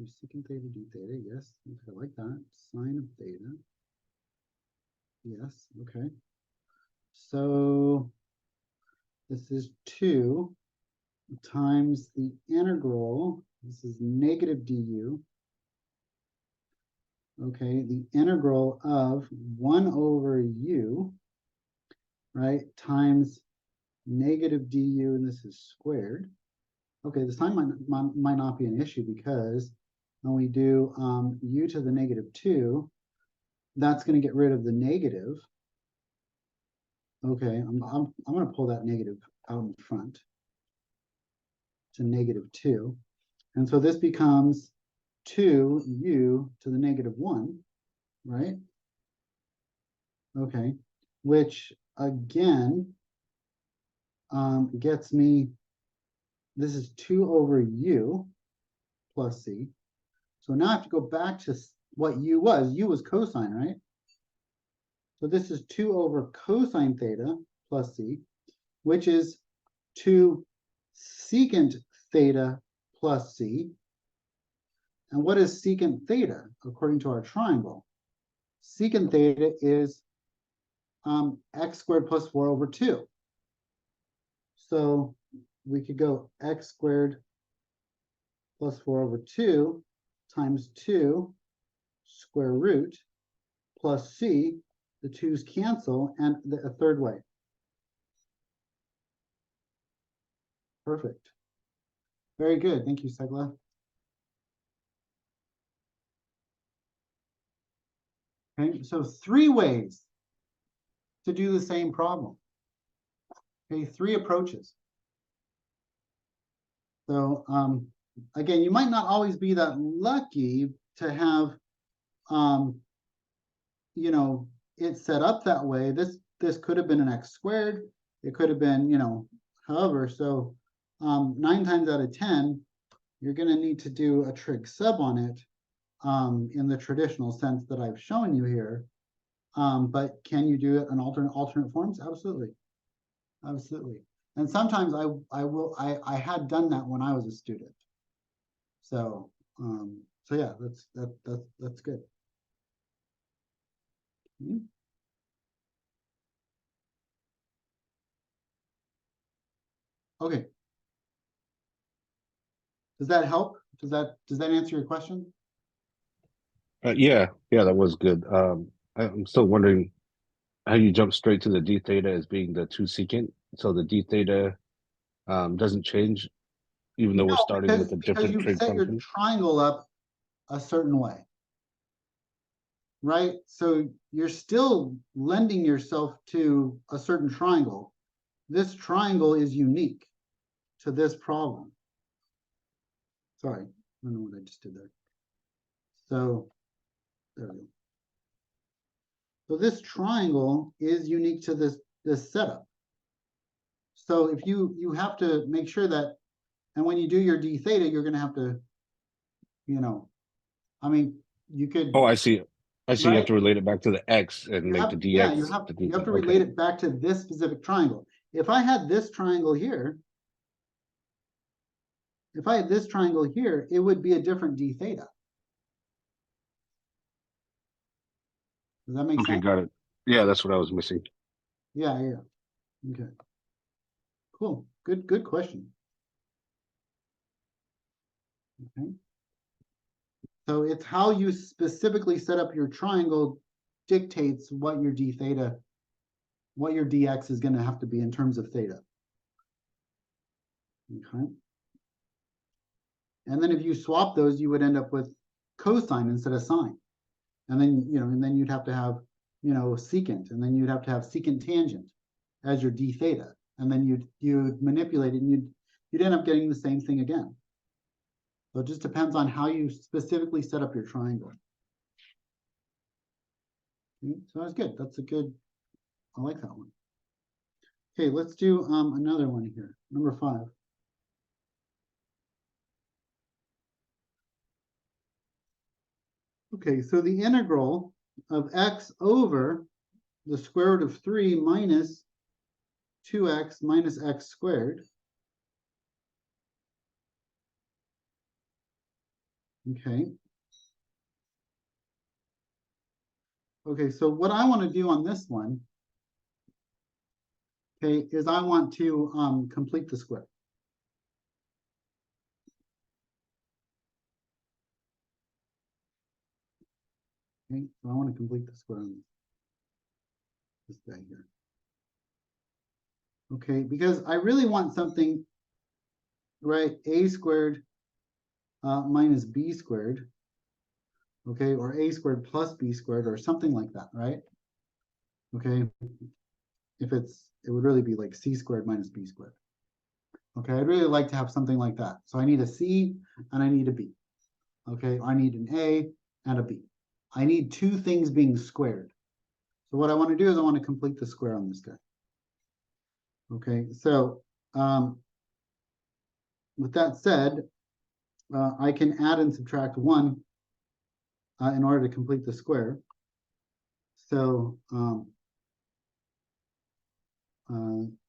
Secant theta d theta, yes, I like that. Sine of theta. Yes, okay. So this is 2 times the integral, this is negative du. Okay, the integral of 1 over u, right, times negative du, and this is squared. Okay, the sign might not be an issue because when we do u to the negative 2, that's going to get rid of the negative. Okay, I'm going to pull that negative out in front to negative 2. And so this becomes 2u to the negative 1, right? Okay, which again gets me, this is 2 over u plus c. So now I have to go back to what u was. U was cosine, right? So this is 2 over cosine theta plus c, which is 2 secant theta plus c. And what is secant theta according to our triangle? Secant theta is x squared plus 4 over 2. So we could go x squared plus 4 over 2 times 2 square root plus c. The 2's cancel, and a third way. Perfect. Very good. Thank you, Segla. Okay, so 3 ways to do the same problem. Okay, 3 approaches. So again, you might not always be that lucky to have you know, it set up that way. This could have been an x squared. It could have been, you know, however. So 9 times out of 10, you're going to need to do a trig sub on it in the traditional sense that I've shown you here. But can you do it in alternate forms? Absolutely, absolutely. And sometimes I had done that when I was a student. So so yeah, that's good. Okay. Does that help? Does that answer your question? Yeah, that was good. I'm still wondering how you jump straight to the d theta as being the 2 secant. So the d theta doesn't change, even though we're No, starting with a because different you trig set your function. triangle up a certain way, right? So you're still lending yourself to a certain triangle. This triangle is unique to this problem. Sorry, I don't know what I just did there. So there we go. So this triangle is unique to this setup. So if you have to make sure that, and when you do your d theta, you're going to have to, you know, I mean, you could. Oh, I see. I see. You have Right? to relate it back to the x and make the dx. Yeah, you have the to d. relate it back to this specific triangle. If I had this triangle here, it would be a different d theta. Does that make Okay, sense? got it. Yeah, that's what I was missing. Yeah. Okay. Cool. Good question. Okay. So it's how you specifically set up your triangle dictates what your d theta, what your dx is going to have to be in terms of theta. Okay. And then if you swap those, you would end up with cosine instead of sine. And then, you know, and then you'd have to have, you know, secant, and then you'd have to have secant tangent as your d theta. And then you'd manipulate it, and you'd end up getting the same thing again. So it just depends on how you specifically set up your triangle. Okay, so that's good. That's a good, I like that one. Okay, let's do another one here. Number 5. Okay, so the integral of x over the square root of 3 minus 2x minus x squared. Okay. Okay, so what I want to do on this one, okay, is I want to complete the square. Okay, so I want to complete the square on this guy here. Okay, because I really want something, right, a squared minus b squared, okay, or a squared plus b squared, or something like that, right? Okay, if it would really be like c squared minus b squared. Okay, I'd really like to have something like that. So I need a c and I need a b. Okay, I need an a and a b. I need 2 things being squared. So what I want to do is I want to complete the square on this guy. Okay, so with that said, I can add and subtract 1 in order to complete the square. So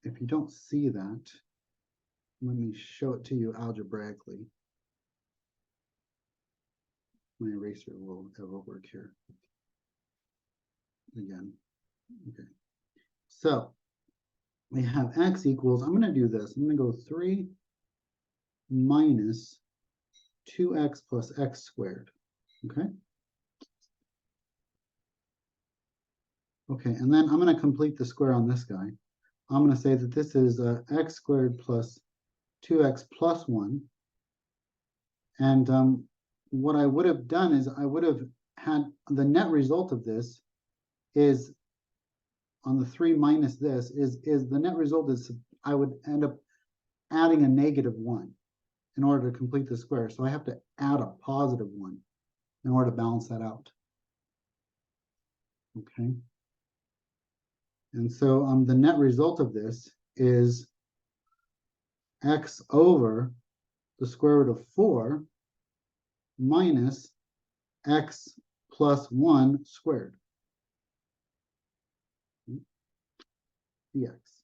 if you don't see that, let me show it to you algebraically. My eraser will work here again. Okay, so we have x equals, I'm going to do this. I'm going to go 3 minus 2x plus x squared. Okay. Okay, and then I'm going to complete the square on this guy. I'm going to say that this is x squared plus 2x plus 1. And what I would have done is I would have had the net result of this is on the 3 minus this is the net result is I would end up adding a -1 in order to complete the square. So I have to add a +1 in order to balance that out. Okay. And so the net result of this is x over the square root of 4 minus x plus 1 squared dx.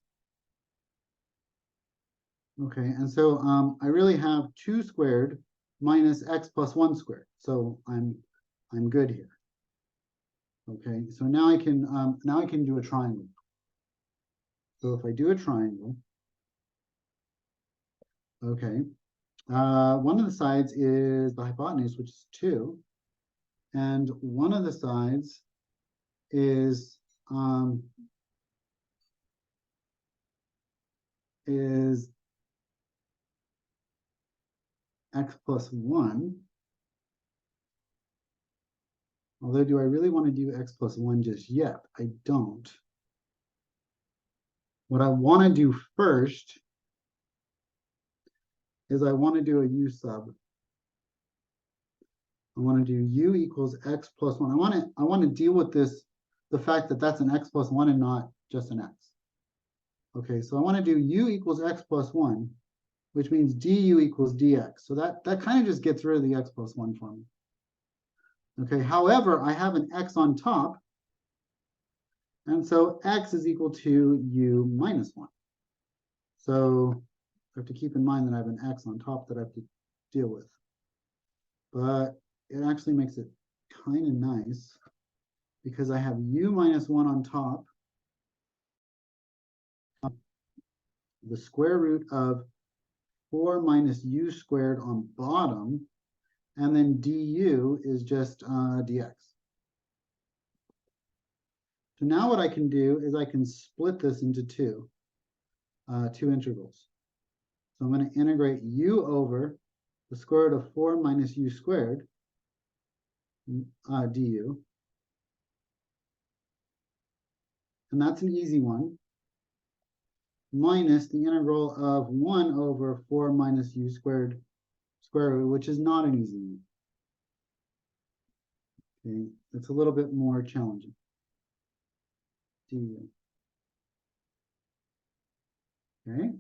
Okay, and so I really have 2 squared minus x plus 1 squared. So I'm good here. Okay, so now I can do a triangle. So if I do a triangle, okay, one of the sides is the hypotenuse, which is 2, and one of the sides is x plus 1. Although, do I really want to do x plus 1 just yet? I don't. What I want to do first is I want to do a u sub. I want to do u equals x plus 1. I want to deal with this, the fact that that's an x plus 1 and not just an x. Okay, so I want to do u equals x plus 1, which means du equals dx. So that kind of just gets rid of the x plus 1 for me. Okay, however, I have an x on top, and so x is equal to u minus 1. So I have to keep in mind that I have an x on top that I have to deal with. But it actually makes it kind of nice because I have u minus 1 on top, the square root of 4 minus u squared on bottom, and then du is just dx. So now what I can do is I can split this into two integrals. So I'm going to integrate u over the square root of 4 minus u squared du. And that's an easy one. Minus the integral of 1 over 4 minus u squared square root, which is not an easy one. Okay, it's a little bit more challenging. Du. Okay.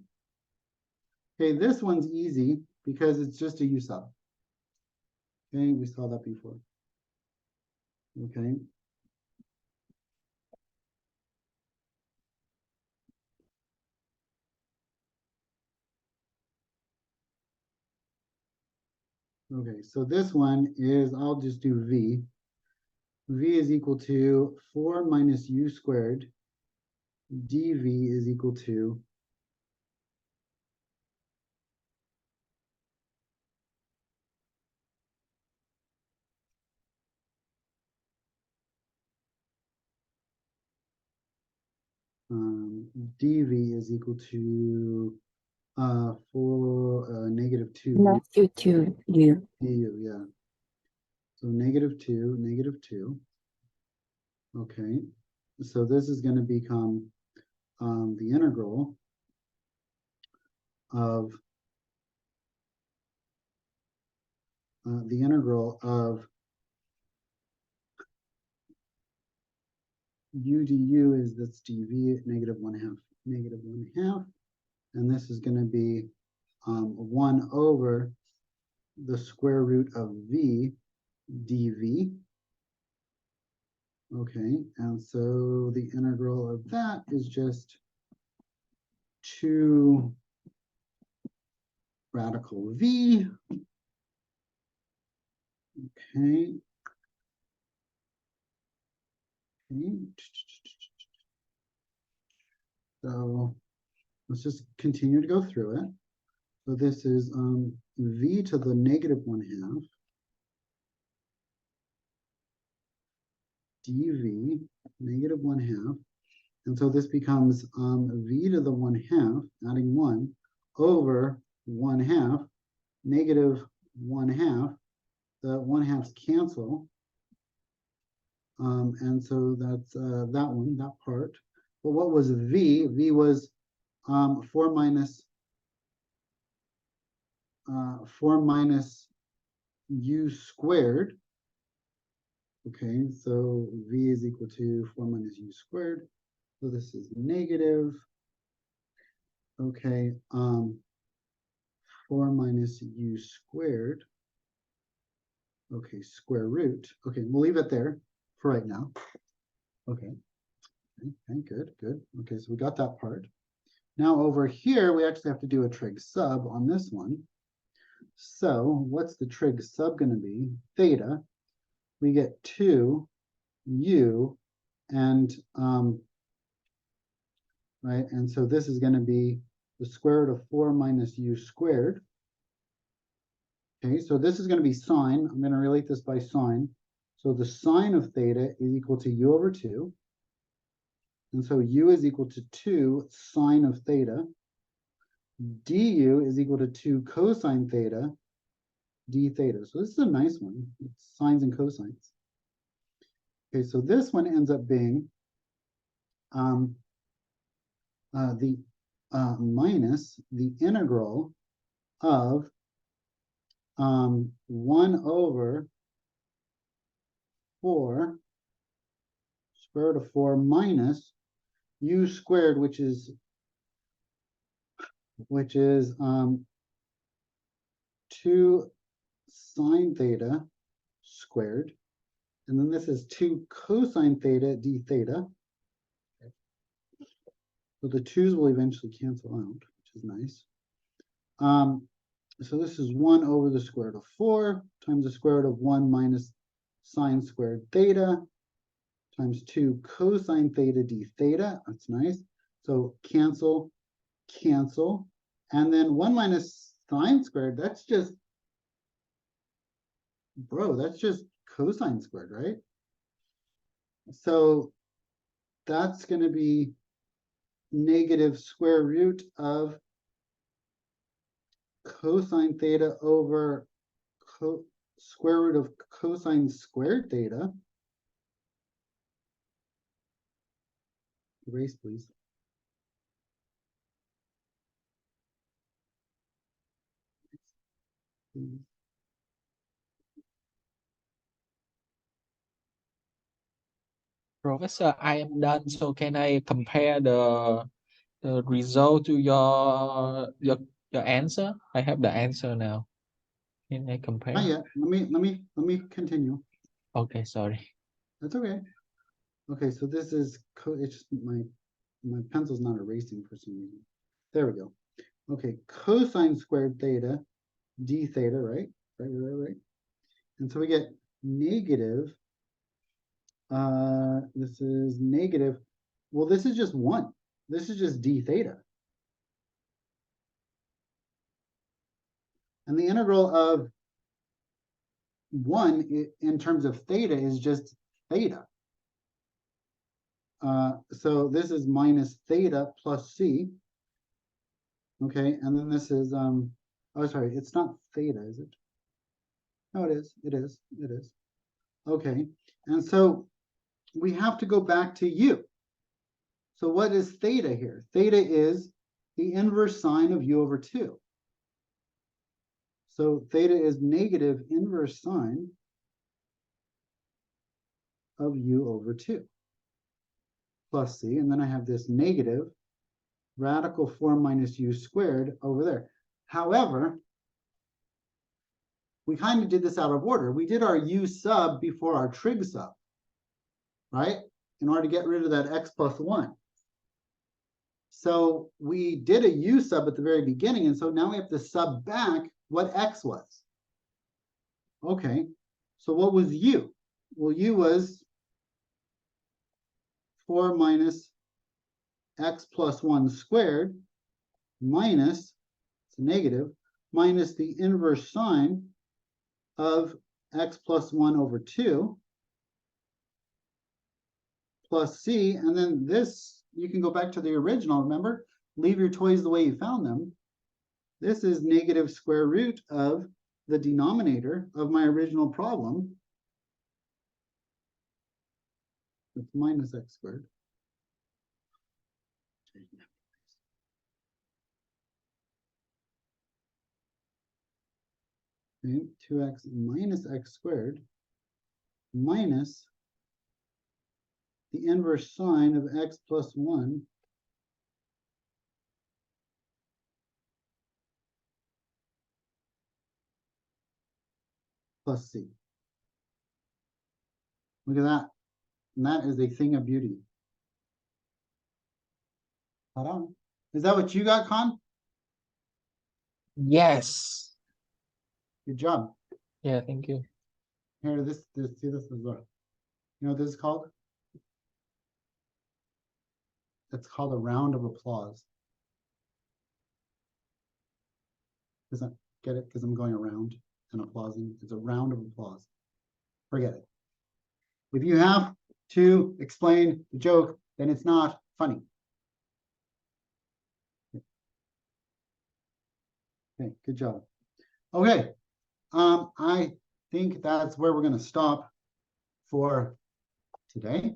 Okay, this one's easy because it's just a u sub. Okay, we saw that before. Okay. Okay, so this one is, I'll just do v. V is equal to 4 minus u squared. dv is equal to dv is equal to negative 2 Left you to you. du, yeah. So negative 2. Okay, so this is going to become the integral of u du is, that's dv, negative 1/2. negative 1/2. And this is going to be 1 over the square root of v dv. Okay, and so the integral of that is just 2 radical v. Okay. So let's just continue to go through it. So this is v to the negative 1/2 dv negative 1/2. And so this becomes v to the 1/2, adding 1, over 1/2, negative 1/2. The 1/2s cancel. And so that's that one, that part. But what was v? V was 4 minus 4 minus u squared. Okay, so v is equal to 4 minus u squared. So this is negative. Okay, 4 minus u squared. Okay, square root. Okay, we'll leave it there for right now. Okay. Okay, good, good. Okay, so we got that part. Now over here, we actually have to do a trig sub on this one. So what's the trig sub going to be? Theta. We get 2 u and right, and so this is going to be the square root of 4 minus u squared. Okay, so this is going to be sine. I'm going to relate this by sine. So the sine of theta is equal to u over 2. And so u is equal to 2 sine of theta. Du is equal to 2 cosine theta d theta. So this is a nice one. It's sines and cosines. Okay, so this one ends up being minus the integral of 1 over 4 square root of 4 minus u squared, which is 2 sine theta squared, and then this is 2 cosine theta d theta. So the 2's will eventually cancel out, which is nice. So this is 1 over the square root of 4 times the square root of 1 minus sine squared theta times 2 cosine theta d theta. That's nice. So cancel, cancel. And then 1 minus sine squared, that's just, bro, that's just cosine squared, right? So that's going to be negative square root of cosine theta over square root of cosine squared theta. Erase, please. Professor, I am done. So can I compare the result to your answer? I have the answer now. Can I compare? Not yet. Let me continue. Okay, sorry. That's okay. Okay, so this is it's just my pencil's not erasing for some reason. There we go. Okay, cosine squared theta d theta, right? Right. And so we get negative. This is negative. Well, this is just 1. This is just d theta. And the integral of 1 in terms of theta is just theta. So this is minus theta plus c. Okay, and then this is oh sorry, it's not theta, is it? No, it is. It is. It is. Okay, and so we have to go back to u. So what is theta here? Theta is the inverse sine of u over 2. So theta is negative inverse sine of u over 2 plus c, and then I have this negative radical 4 minus u squared over there. However, we kind of did this out of order. We did our u sub before our trig sub, right? In order to get rid of that x plus 1. So we did a u sub at the very beginning, and so now we have to sub back what x was. Okay, so what was u? Well, u was 4 minus x plus 1 squared minus, it's a negative, minus the inverse sine of x plus 1 over 2 plus c, and then this, you can go back to the original, remember? Leave your toys the way you found them. This is negative square root of the denominator of my original problem. It's minus x squared. Okay, 2x minus x squared minus the inverse sine of x plus 1 plus c. Look at that. And that is a thing of beauty. Ta-da. Is that what you got, Con? Yes. Good job. Yeah, thank you. Here, see this is what, you know what this is called? It's called a round of applause. Doesn't get it because I'm going around and applauding. It's a round of applause. Forget it. If you have to explain the joke, then it's not funny. Okay, good job. Okay, I think that's where we're going to stop for today.